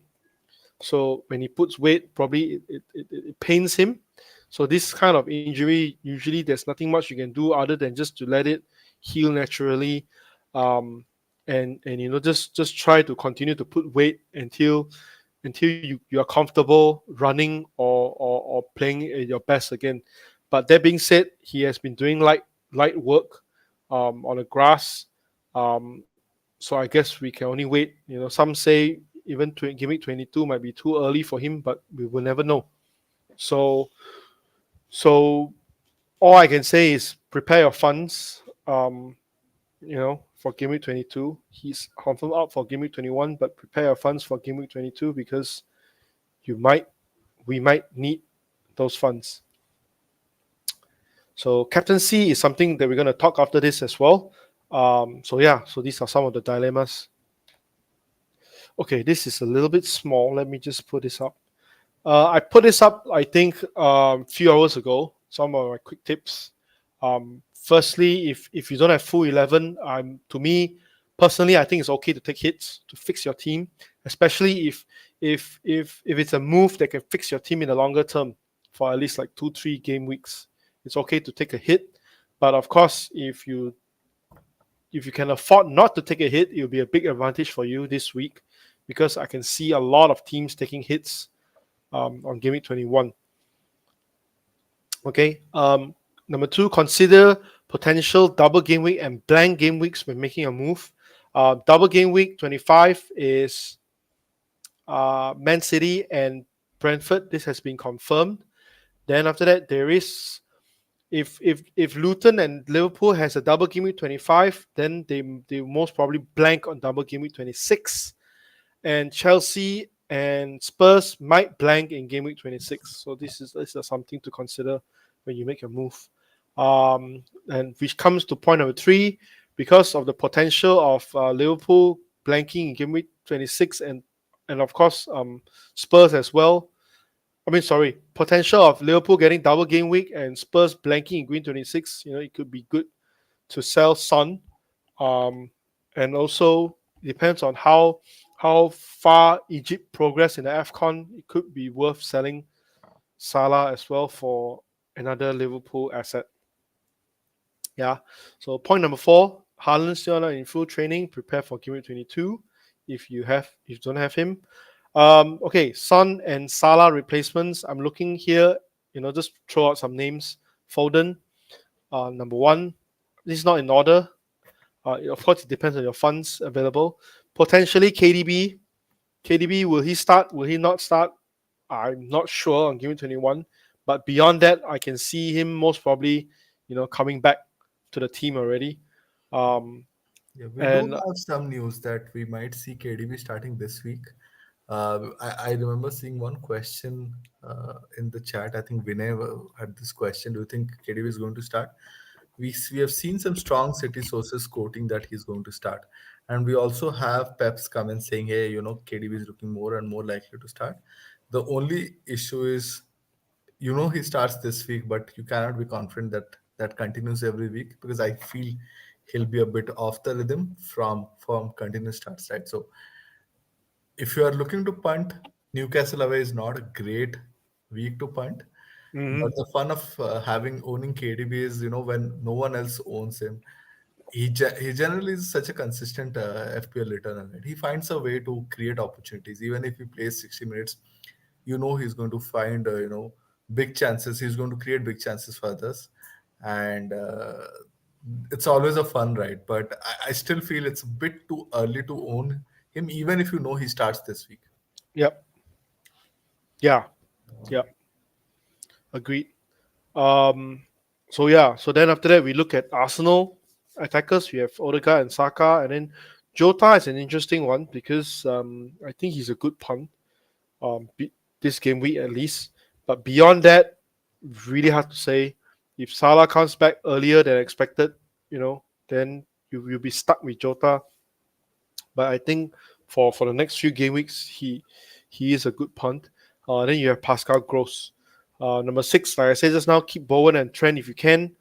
So when he puts weight, probably it pains him. So this kind of injury, usually there's nothing much you can do other than just to let it heal naturally, um, and just try to continue to put weight until you are comfortable running or playing at your best again. But that being said, he has been doing light work on the grass. Um, so I guess we can only wait. Some say even gimmick 22 might be too early for him, but we will never know. So so all I can say is prepare your funds. For gimmick 22, he's confirmed out for gimmick 21, but prepare your funds for gimmick 22 because you might we might need those funds. So captaincy is something that we're going to talk after this as well. So yeah, so these are some of the dilemmas. Okay, this is a little bit small. Let me just put this up. I put this up, I think, a few hours ago. Some of my quick tips. Firstly, if you don't have full 11, to me personally, I think it's okay to take hits to fix your team, especially if it's a move that can fix your team in the longer term for at least like 2-3 game weeks. It's okay to take a hit, but of course, if you can afford not to take a hit, it will be a big advantage for you this week, because I can see a lot of teams taking hits on Game Week 21. Okay. Number two, consider potential double game week and blank game weeks when making a move. Double game week 25 is Man City and Brentford. This has been confirmed. Then after that, there is, if Luton and Liverpool has a double game week 25, then they most probably blank on double game week 26, and Chelsea and Spurs might blank in game week 26. So this is something to consider when you make a move. And which comes to point number three, because of the potential of Liverpool blanking in game week 26, and of course Spurs as well. I mean, sorry, potential of Liverpool getting double game week and Spurs blanking in Green 26. It could be good to sell Son, um, and also depends on how far Egypt progress in the AFCON. It could be worth selling Salah as well for another Liverpool asset. Yeah. So point number four, Haaland still not in full training. Prepare for Game Week 22 if you don't have him. Okay, Son and Salah replacements. I'm looking here. Just throw out some names. Foden, number one. This is not in order. Of course, it depends on your funds available. Potentially KDB. KDB, will he start? Will he not start? I'm not sure on Game 21. But beyond that, I can see him most probably, coming back to the team already. Um, Yeah, we do and have some news that we might see KDB starting this week. I remember seeing one question in the chat. I think Vinay had this question: do you think KDB is going to start? We have seen some strong City sources quoting that he's going to start, and we also have Pep's comment saying, "Hey, KDB is looking more and more likely to start." The only issue is, he starts this week, but you cannot be confident that that continues every week, because I feel he'll be a bit off the rhythm from continuous starts, right? So if you are looking to punt, Newcastle away is not a great week to punt. But mhm. the fun of having owning KDB is, when no one else owns him, he generally is such a consistent FPL returner. Right? He finds a way to create opportunities, even if he plays 60 minutes. He's going to find big chances. He's going to create big chances for others, and it's always a fun ride. But I still feel it's a bit too early to own him, even if you know he starts this week. Yep. Yeah. Yeah. Agreed. Um, so yeah, so then after that we look at Arsenal attackers. We have Odegaard and Saka, and then Jota is an interesting one because I think he's a good punt. This game week at least, but beyond that, really hard to say. If Salah comes back earlier than expected, then you'll be stuck with Jota. But I think for the next few game weeks, he is a good punt. Then you have Pascal Gross. Number six, like I said just now, keep Bowen and Trent if you can.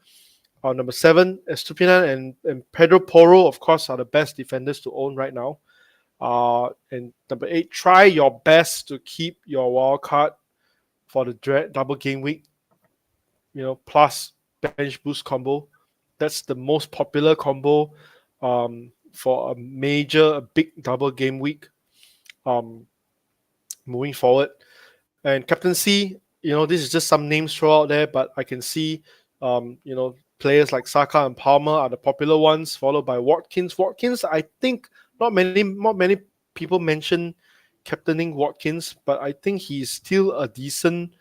Number seven, Estupinan and Pedro Porro, of course, are the best defenders to own right now. And number eight, try your best to keep your wild card for the double game week, plus bench boost combo. That's the most popular combo for a big double game week um, moving forward. And captaincy, this is just some names thrown out there, but I can see, players like Saka and Palmer are the popular ones, followed by Watkins. Watkins, I think not many people mention captaining Watkins, but I think he's still a decent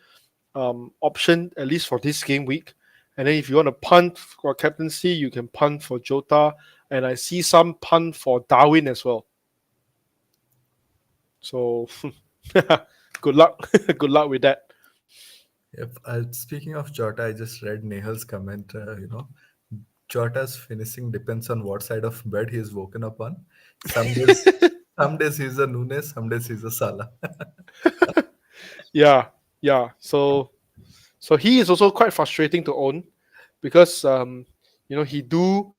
option at least for this game week. And then if you want to punt for captaincy, you can punt for Jota, and I see some punt for Darwin as well. So good luck, good luck with that. If speaking of Jota, I just read Nehal's comment. Jota's finishing depends on what side of bed he is woken up on. Some days, some days he's a Nunes, some days he's a Salah. Yeah, yeah. So he is also quite frustrating to own because he do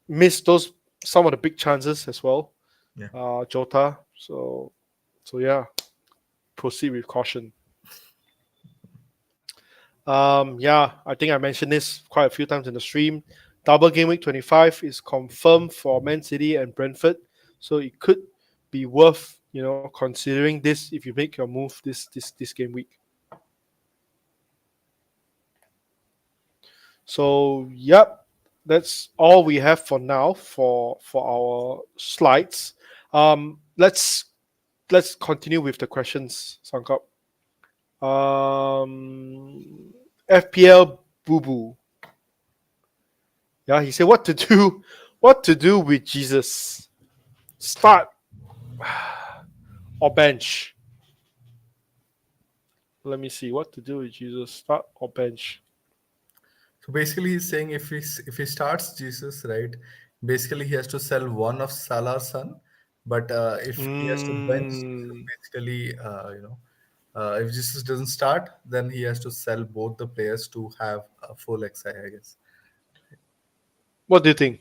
miss those some of the big chances as well. Yeah. Jota. So yeah, proceed with caution. Yeah, I think I mentioned this quite a few times in the stream. Double game week 25 is confirmed for Man City and Brentford, so it could be worth considering this if you make your move this game week. So yep, that's all we have for now for our slides. Let's continue with the questions, Sankap. FPL Boo Boo. Yeah, he said what to do with Jesus. Start or bench. Let me see what to do with Jesus. Start or bench. So basically, he's saying if he starts Jesus, right, basically he has to sell one of Salah's son, but if he has to bench Jesus, Mm, basically, if Jesus doesn't start, then he has to sell both the players to have a full XI, I guess. what do you think?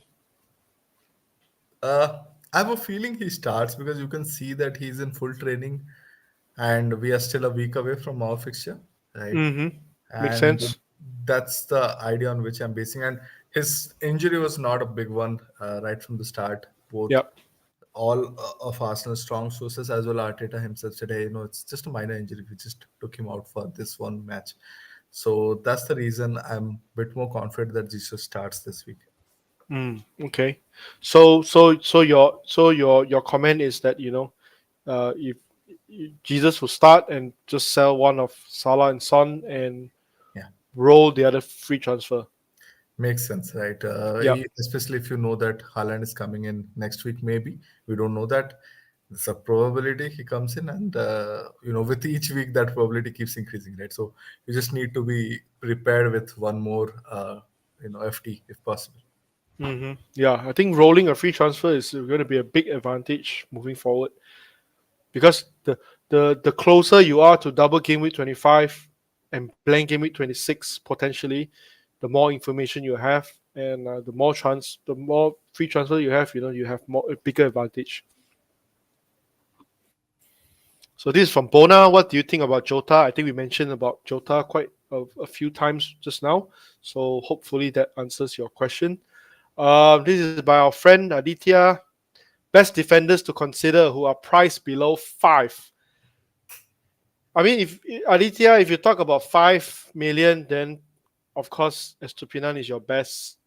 I have a feeling he starts because you can see that he's in full training, and we are still a week away from our fixture, right? Mm-hmm. Makes And sense. that's the idea on which I'm basing. And his injury was not a big one right from the start. Both Yep. all of Arsenal's strong sources as well Arteta himself said, hey, it's just a minor injury. We just took him out for this one match. So that's the reason I'm a bit more confident that Jesus starts this week. Okay. So your comment is that if Jesus will start and just sell one of Salah and Son and Yeah. roll the other free transfer. Makes sense, right? Yep. Especially if you know that Haaland is coming in next week, maybe. We don't know that. There's a probability he comes in, and with each week that probability keeps increasing, right? So you just need to be prepared with one more, FT if possible. Yeah, I think rolling a free transfer is going to be a big advantage moving forward because the closer you are to double game week 25 and blank game week 26 potentially, the more information you have and the more free transfer you have, you have more a bigger advantage. So this is from Bona. What do you think about Jota? I think we mentioned about Jota quite a few times just now. So hopefully that answers your question. This is by our friend Aditya. Best defenders to consider who are priced below 5. I mean, if Aditya, if you talk about 5 million, then of course Estupinan is your best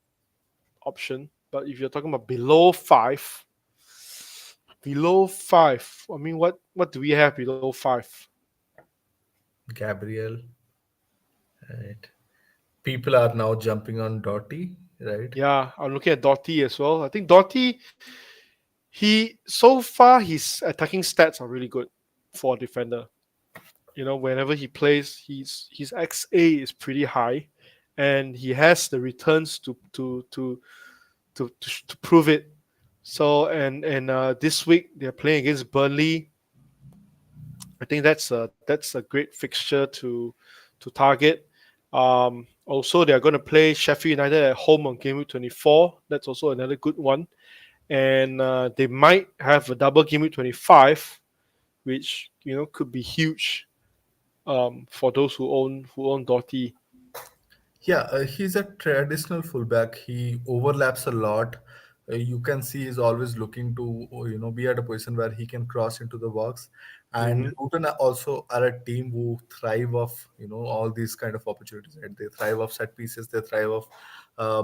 option. But if you're talking about below five, I mean, what do we have below five? Gabriel, right? People are now jumping on Doty, right? Yeah, I'm looking at Doty as well. I think Doty, he so far his attacking stats are really good for a defender. Whenever he plays, his XA is pretty high, and he has the returns to prove it. So and this week they're playing against Burnley. I think that's a great fixture to target. Also, they are going to play Sheffield United at home on Game Week 24. That's also another good one, and they might have a double Game Week 25, which could be huge for those who own Doty. Yeah, he's a traditional fullback. He overlaps a lot. You can see he's always looking to, be at a position where he can cross into the box. And Hmm. Luton are also are a team who thrive off, all these kind of opportunities. Right? They thrive off set pieces. They thrive off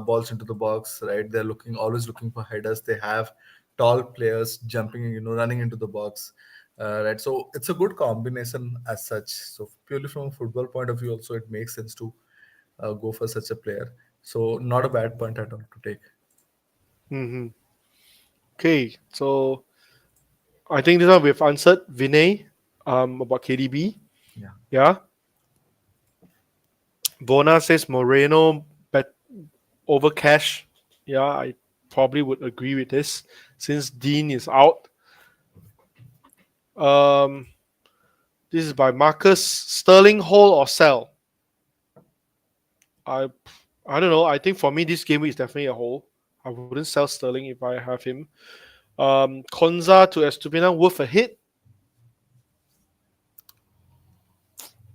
balls into the box. Right? They're always looking for headers. They have tall players jumping, running into the box. Right. So it's a good combination as such. So purely from a football point of view, also it makes sense to go for such a player. So not a bad point at all to take. Hmm. Okay, so I think this one we've answered Vinay about KDB. Yeah. Yeah. Bona says Moreno bet over cash. Yeah, I probably would agree with this since Dean is out. Um, this is by Marcus. Sterling hold or sell? I I don't know. I think for me this game week is definitely a hold. I wouldn't sell Sterling if I have him. Konza to Estupina worth a hit.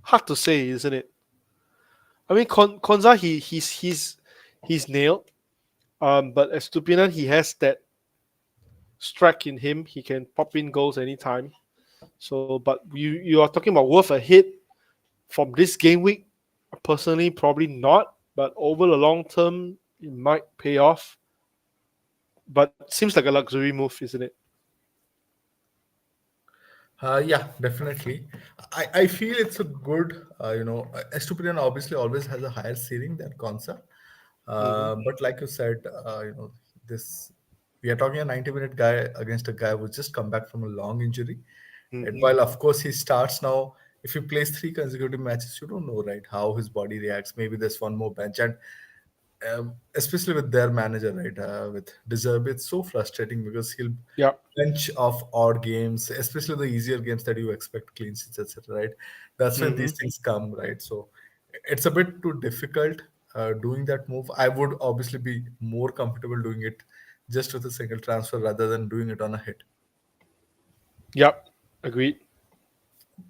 Hard to say, isn't it? I mean, Konza he's nailed. But Estupina he has that strike in him. He can pop in goals anytime. So, but you are talking about worth a hit from this game week. Personally, probably not. But over the long term, it might pay off. But seems like a luxury move, isn't it? Yeah, definitely. I feel it's a good, Estupiñán obviously always has a higher ceiling than Konsa. Mm-hmm. But like you said, this we are talking a 90-minute guy against a guy who's just come back from a long injury. And Mm-hmm. while of course he starts now, if he plays three consecutive matches, you don't know right how his body reacts. Maybe there's one more bench, and especially with their manager, right? With Deserve, it's so frustrating because he'll Yep. bunch of odd games, especially the easier games that you expect clean sheets, etc. Right? That's when Mm-hmm. these things come, right? So it's a bit too difficult doing that move. I would obviously be more comfortable doing it just with a single transfer rather than doing it on a hit. Yep. Agreed.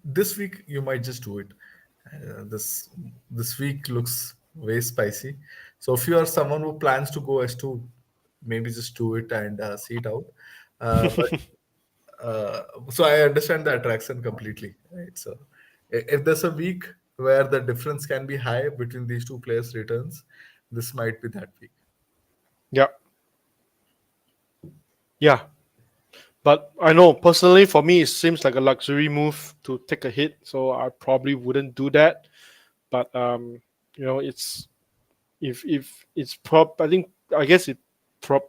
This week you might just do it. This week looks way spicy. So if you are someone who plans to go as to, maybe just do it and see it out. But so I understand the attraction completely, right? So if there's a week where the difference can be high between these two players' returns, this might be that week. Yep. Yeah. But I know personally for me it seems like a luxury move to take a hit, so I probably wouldn't do that. But it's if it's I think I guess it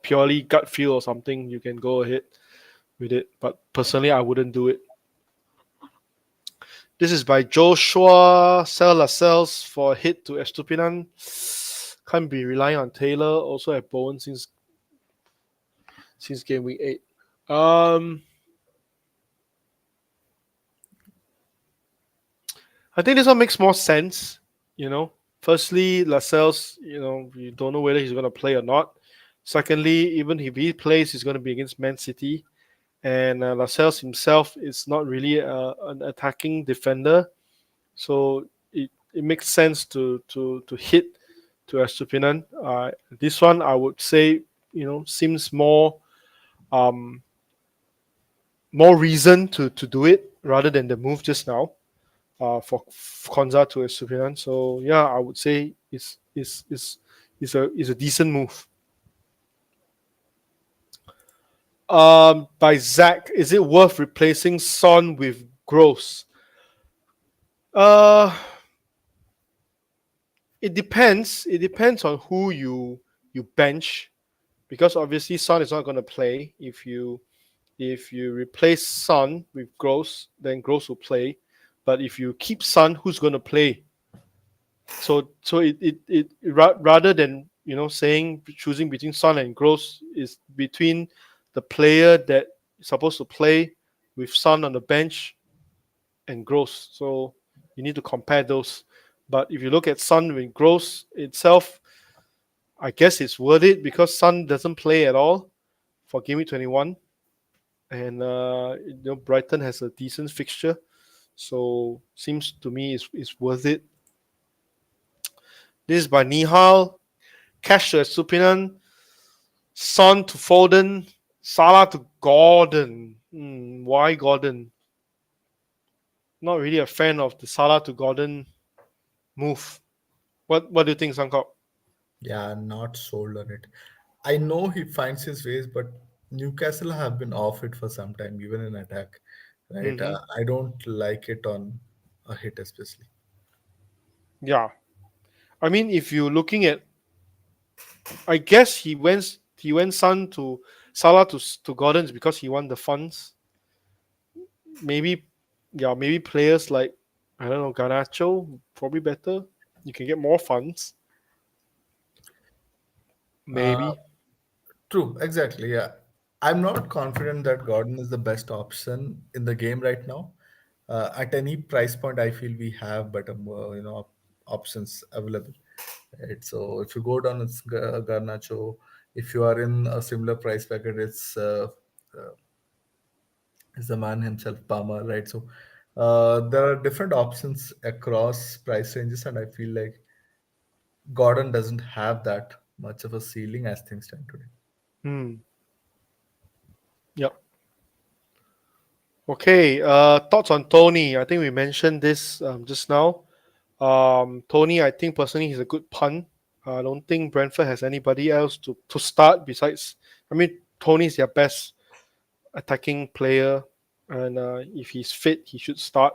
purely gut feel or something. You can go ahead with it, but personally I wouldn't do it. This is by Joshua. Sell Lascelles for a hit to Estupinan. Can't be relying on Taylor. Also at Bowen since game week 8. Um, I think this one makes more sense. You know, firstly, Lascelles. You don't know whether he's going to play or not. Secondly, even if he plays, he's going to be against Man City, and Lascelles himself is not really an attacking defender, so it makes sense to hit to Estupinan. This one I would say seems um, more reason to do it rather than the move just now. for Konza to Estupiñán. So yeah, I would say it's a decent move. By Zach, is it worth replacing Son with Gross? Uh, it depends. It depends on who you bench, because obviously Son is not going to play. If you replace Son with Gross, then Gross will play. But if you keep Son, who's going to play? So rather than saying choosing between Son and Gross, is between the player that is supposed to play with Son on the bench and Gross. So you need to compare those. But if you look at Son with Gross itself, I guess it's worth it because Son doesn't play at all for Game Week 21, and Brighton has a decent fixture, so seems to me it's worth it. This is by Nihal. Cash to Estupinan, Son to Foden, Salah to Gordon. Why Gordon? Not really a fan of the Salah to Gordon move. What do you think, Sankop? Yeah, not sold on it. I know he finds his ways, but Newcastle have been off it for some time, even in attack. Right? Mm-hmm. I don't like it on a hit, especially. Yeah, I mean, if you're looking at, I guess he went Son to Salah to Gordon's because he won the funds. Maybe, yeah, maybe players like, I don't know, Garnacho probably better. You can get more funds, Uh, maybe. True, exactly. Yeah, I'm not confident that Gordon is the best option in the game right now. At any price point, I feel we have better, options available. Right. So if you go down, it's Garnacho. If you are in a similar price bracket, uh, it's the man himself, Palmer. Right. So there are different options across price ranges, and I feel like Gordon doesn't have that much of a ceiling as things stand today. Hmm. Yep. Okay. Thoughts on Tony? I think we mentioned this just now. Tony, I think personally he's a good punt. I don't think Brentford has anybody else to start besides. I mean, Tony's their best attacking player, and if he's fit, he should start.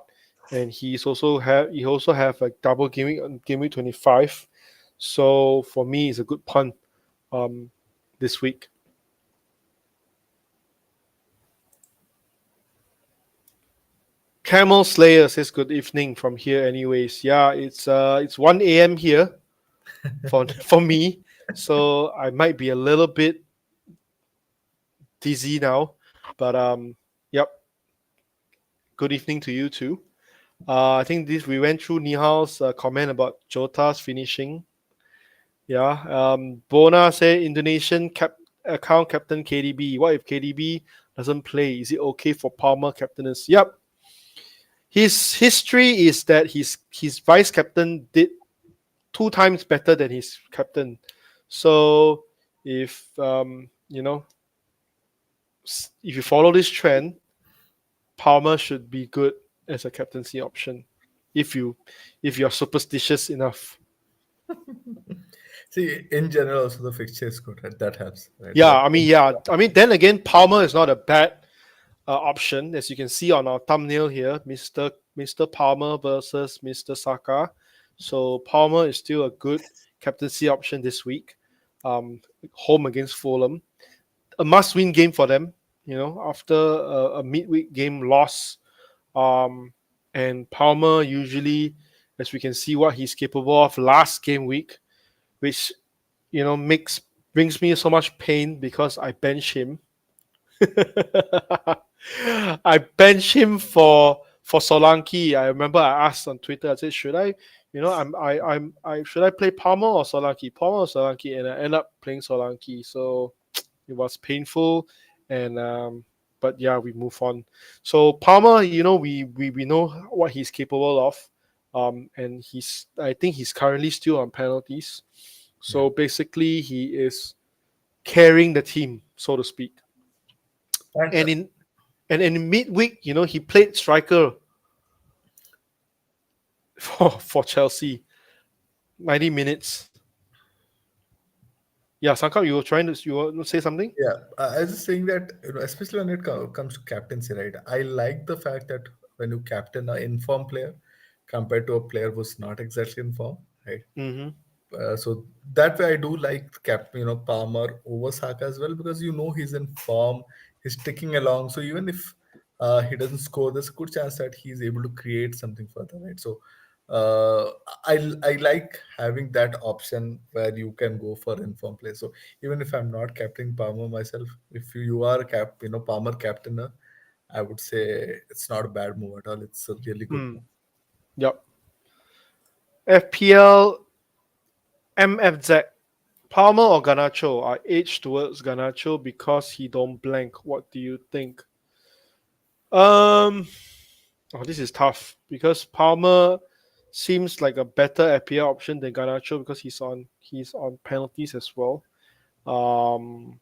And he also have a double game week 25. So for me, it's a good punt um, this week. Camel Slayer says good evening from here. Anyways, yeah, it's 1 a.m. here for for me, so I might be a little bit dizzy now, but yep. Good evening to you too. I think this we went through Nihal's comment about Jota's finishing. Yeah. Bona said Indonesian account captain KDB. What if KDB doesn't play? Is it okay for Palmer captainess? Yep. His history is that his vice captain did 2 times better than his captain. So if if you follow this trend, Palmer should be good as a captaincy option. If you if you're superstitious enough. See, in general, also the fixture is good. Right? That helps, right? Yeah, That I mean, yeah, I mean, then again, Palmer is not a bad option, as you can see on our thumbnail here, Mister Palmer versus Mister Saka. So Palmer is still a good captaincy option this week. Home against Fulham, a must-win game for them. After a midweek game loss, and Palmer usually, as we can see, what he's capable of last game week, which makes brings me so much pain because I bench him. I bench him for Solanke. I remember I asked on Twitter. I said, should I, I should I play Palmer or Solanke? Palmer or Solanke? And I end up playing Solanke. So it was painful, and but yeah, we move on. So Palmer, we know what he's capable of, and I think he's currently still on penalties. yeah. So basically, he is carrying the team, so to speak. And And in midweek, he played striker. for Chelsea. 90 minutes. Yeah, Sankar, you were to say something? Yeah, I was just saying that, especially when it comes to captaincy, right? I like the fact that when you captain an informed player compared to a player who's not exactly informed, right? Mm-hmm. So that way, I do like Palmer over Saka as well, because he's in form, he's ticking along. So even if he doesn't score, there's a good chance that he's able to create something further, right? So uh, I like having that option where you can go for informed play. So even if I'm not captaining Palmer myself, if you are Palmer captainer, I would say it's not a bad move at all. It's a really good Mm. move. Yep. FPL MFZ. Palmer or Ganacho? I edge towards Ganacho because he don't blank. What do you think? Um, oh, this is tough because Palmer seems like a better FPL option than Ganacho because he's on penalties as well. Um,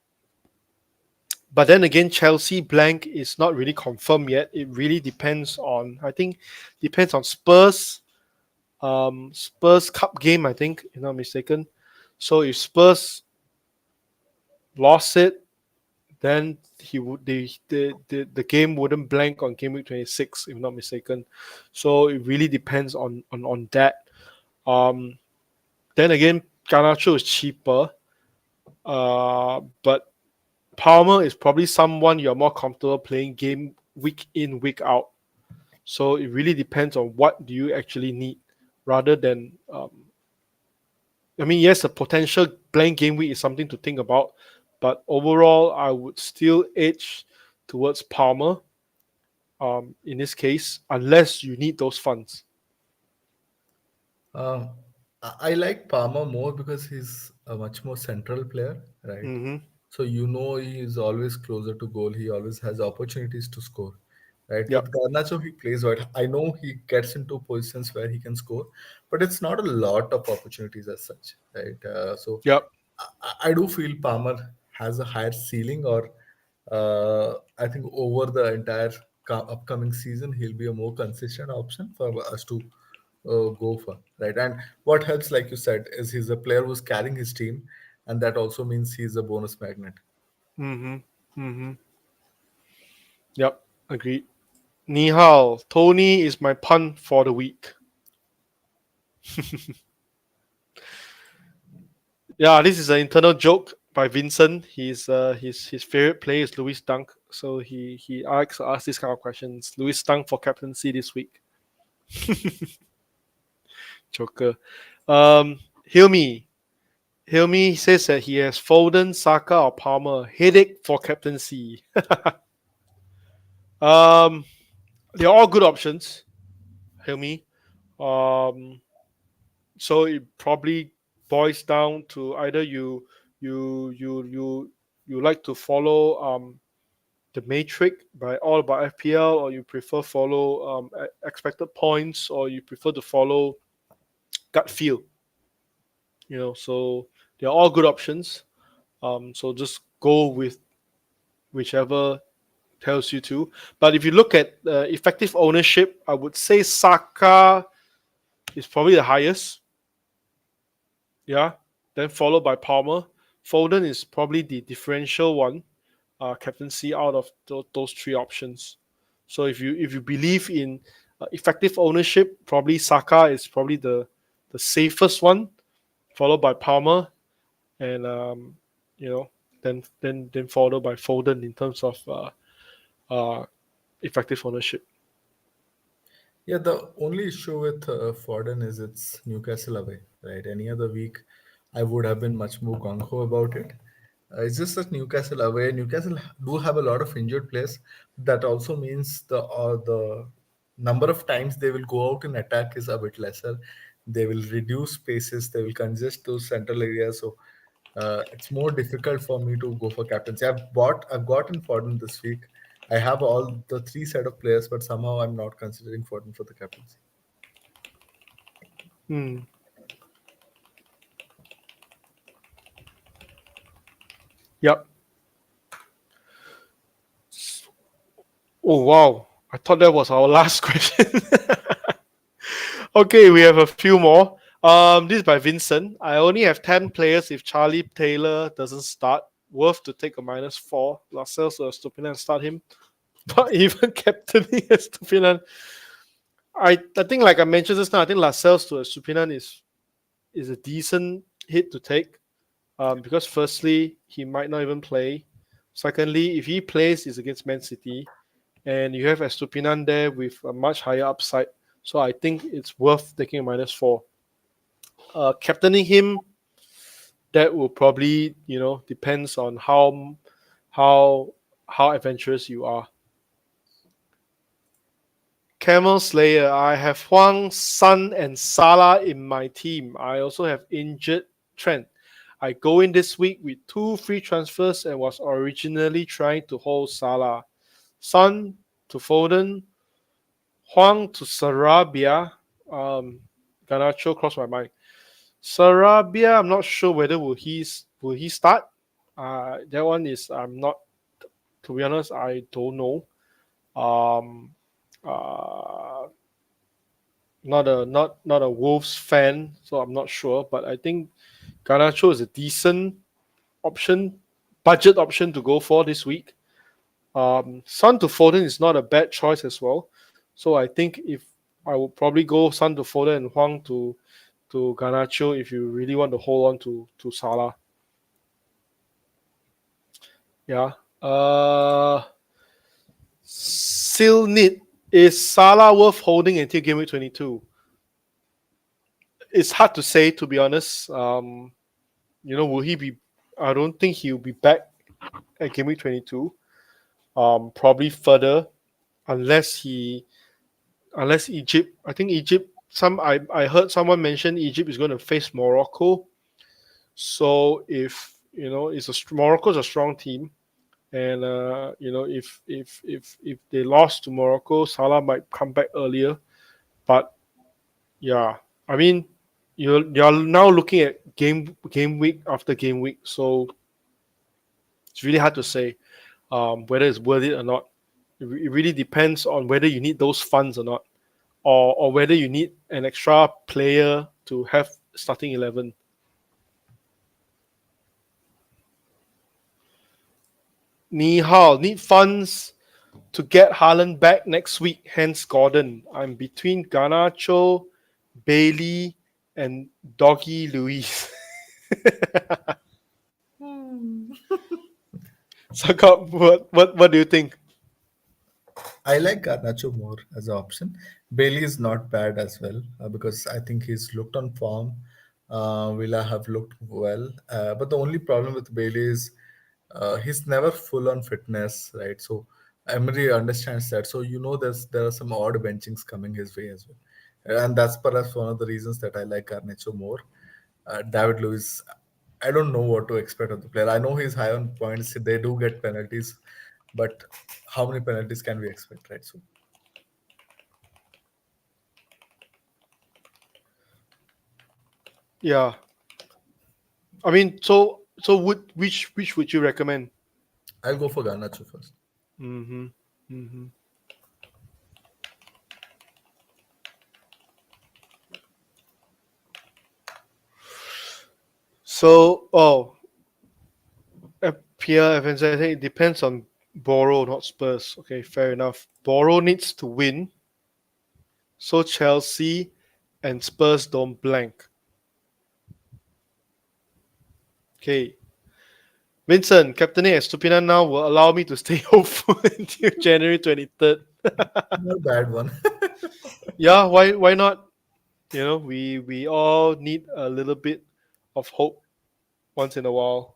but then again, Chelsea blank is not really confirmed yet. It really depends on, I think, depends on Spurs Cup game. I think, if not mistaken. So if Spurs lost it, then he would the game wouldn't blank on game week 26, if not mistaken. So it really depends on that. Um, then again, Garnacho is cheaper, but Palmer is probably someone you're more comfortable playing game week in week out. So it really depends on what do you actually need, rather than I mean, yes, a potential blank game week is something to think about, but overall, I would still edge towards Palmer. In this case, unless you need those funds. Um, I like Palmer more because he's a much more central player, right? Mm-hmm. So he is always closer to goal. He always has opportunities to score, right? Yep. With Garnacho, he plays wide. I know he gets into positions where he can score, but it's not a lot of opportunities as such, right? So Yep. I do feel Palmer has a higher ceiling, or I think over the entire upcoming season, he'll be a more consistent option for us to go for, right? And what helps, like you said, is he's a player who's carrying his team, and that also means he's a bonus magnet. Mm-hmm. Mm-hmm. Yep. Agreed. Nihal, Tony is my pun for the week. Yeah, this is an internal joke by Vincent. His favorite player is Louis Dunk, so he asks this kind of questions. Louis Dunk for captaincy this week. Joker. Hilmi. Hilmi says that he has Foden, Saka, or Palmer. Headache for captaincy. um, they're all good options. Hilmi. Um, so it probably boils down to either you like to follow the matrix by all about FPL, or you prefer follow expected points, or you prefer to follow gut feel. So they're all good options. So just go with whichever tells you to. But if you look at effective ownership, I would say Saka is probably the highest. Yeah. Then followed by Palmer. Foden is probably the differential one, captaincy out of those three options. So if you believe in effective ownership, probably Saka is probably the safest one, followed by Palmer, and you know then followed by Foden in terms of uh, effective ownership. Yeah, the only issue with Forden is it's Newcastle away, right? Any other week, I would have been much more gung ho about it. It's just that Newcastle away. Newcastle do have a lot of injured players. That also means the number of times they will go out in attack is a bit lesser. They will reduce spaces. They will congest those central areas. So it's more difficult for me to go for captaincy. I've gotten Forden this week. I have all the three set of players, but somehow I'm not considering Forden for the captaincy. Hmm. Yep. Oh wow! I thought that was our last question. Okay, we have a few more. This is by Vincent. I only have 10 players if Charlie Taylor doesn't start. Worth to take a -4. Lascelles or Stupinan start him. But even captaining Stupinan, I think like I mentioned just now, I think Lascelles to Stupinan is a decent hit to take. Because firstly, he might not even play. Secondly, if he plays, it's against Man City, and you have Estupinan there with a much higher upside. So I think it's worth taking a -4. Captaining him, that will probably depends on how how adventurous you are. Camel Slayer, I have Huang, Sun, and Salah in my team. I also have injured Trent. I go in this week with 2 free transfers and was originally trying to hold Salah. Sun to Foden, Huang to Sarabia. Um, Garnacho crossed my mind. Sarabia, I'm not sure whether will he start. That one is I'm not, to be honest. I don't know. Um, uh, not a Wolves fan, so I'm not sure. But I think Garnacho is a decent option, budget option to go for this week. Sun to Foden is not a bad choice as well. So I think if I would probably go Sun to Foden and Huang to Garnacho if you really want to hold on to Salah. Yeah. Still need, is Salah worth holding until game week 22? It's hard to say, to be honest. Will he be? I don't think he'll be back at game week 22. Probably further, unless Egypt. I think Egypt. I heard someone mention Egypt is going to face Morocco. So if Morocco's a strong team, and if they lost to Morocco, Salah might come back earlier. But yeah, I mean, you're now looking at game week after game week, so it's really hard to say whether it's worth it or not. It really depends on whether you need those funds or not, or whether you need an extra player to have starting 11. Nihal need funds to get Haaland back next week. Hence Gordon. I'm between Garnacho, Bailey, and Doggy Luis. Hmm. Sakop, what do you think? I like Garnacho more as an option. Bailey is not bad as well because I think he's looked on form. Villa have looked well, but the only problem with Bailey is he's never full on fitness, right? So Emery understands that. So there are some odd benchings coming his way as well, and that's perhaps one of the reasons that I like Garnacho more. David Luiz, I don't know what to expect of the player. I know he's high on points. They do get penalties, but how many penalties can we expect, right? So Yeah, I mean, so would which would you recommend? I'll go for Garnacho first. Mm-hmm. Mm-hmm. Pierre Evans, I think it depends on Boro, not Spurs. Okay, fair enough. Boro needs to win, so Chelsea and Spurs don't blank. Okay, Vincent, captaining Estupina now will allow me to stay hopeful until January 23rd. Not a bad one. Yeah, why not? We all need a little bit of hope once in a while.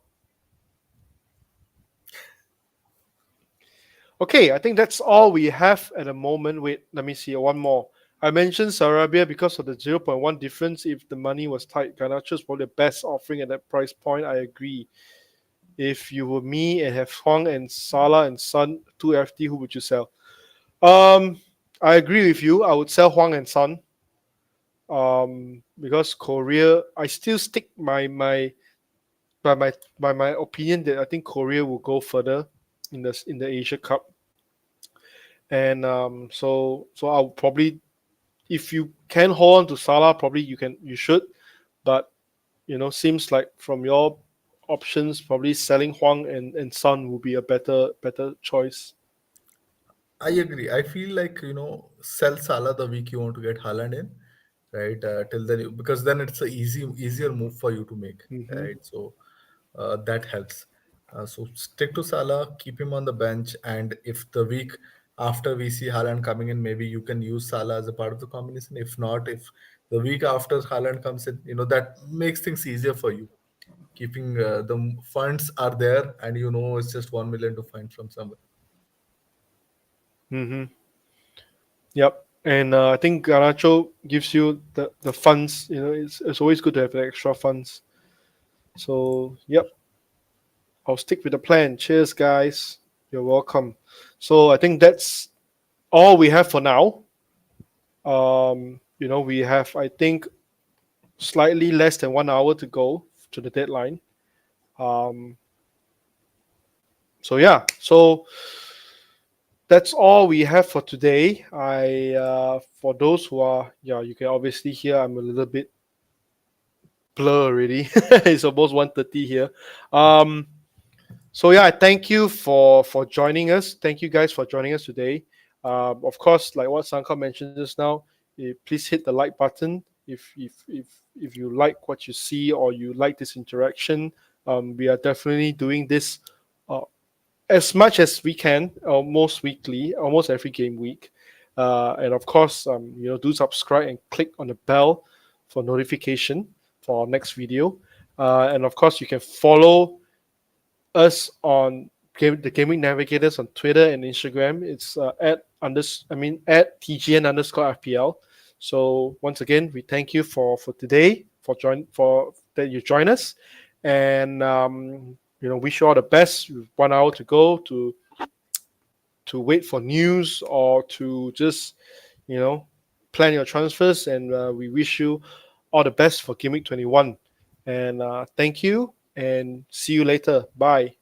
Okay, I think that's all we have at the moment. Wait, let me see one more. I mentioned Sarabia because of the zero point 0.1 difference. If the money was tight, Garnacho is probably the best offering at that price point. I agree. If you were me and have Huang and Salah and Sun 2 FT, who would you sell? Um, I agree with you. I would sell Huang and Sun. Because Korea, I still stick by my opinion that I think Korea will go further in the Asia Cup, and so I'll probably if you can hold on to Salah, probably you should. But seems like from your options, probably selling Huang and Son will be a better choice. I agree. I feel like sell Salah the week you want to get Haaland in, right? Till then, because then it's a easier move for you to make, Hmm. right? So that helps. So stick to Salah, keep him on the bench, and if the week after we see Haaland coming in, maybe you can use Salah as a part of the combination. If not, if the week after Haaland comes in, that makes things easier for you. Keeping the funds are there, and it's just 1 million to find from somewhere. Hmm. Yep. And I think Garnacho gives you the funds. It's always good to have the extra funds. So yep, I'll stick with the plan. Cheers, guys. You're welcome. So I think that's all we have for now. We have, I think, slightly less than 1 hour to go to the deadline. Um, so yeah, so that's all we have for today. For those who are, yeah, you can obviously hear I'm a little bit blur already. It's almost 1:30 here. Um, So yeah, thank you for joining us. Thank you guys for joining us today. Of course, like what Sanka mentioned just now, please hit the like button if you like what you see or you like this interaction. We are definitely doing this uh, as much as we can, almost weekly, almost every game week. And of course, do subscribe and click on the bell for notification for our next video. And of course, you can follow us on the Gaming Navigators on Twitter and Instagram. It's at TGN underscore FPL. So once again, we thank you for today for that you join us, and wish you all the best. With 1 hour to go to wait for news or to just you know plan your transfers, and we wish you all the best for Gimmick 21. And thank you, and see you later. Bye.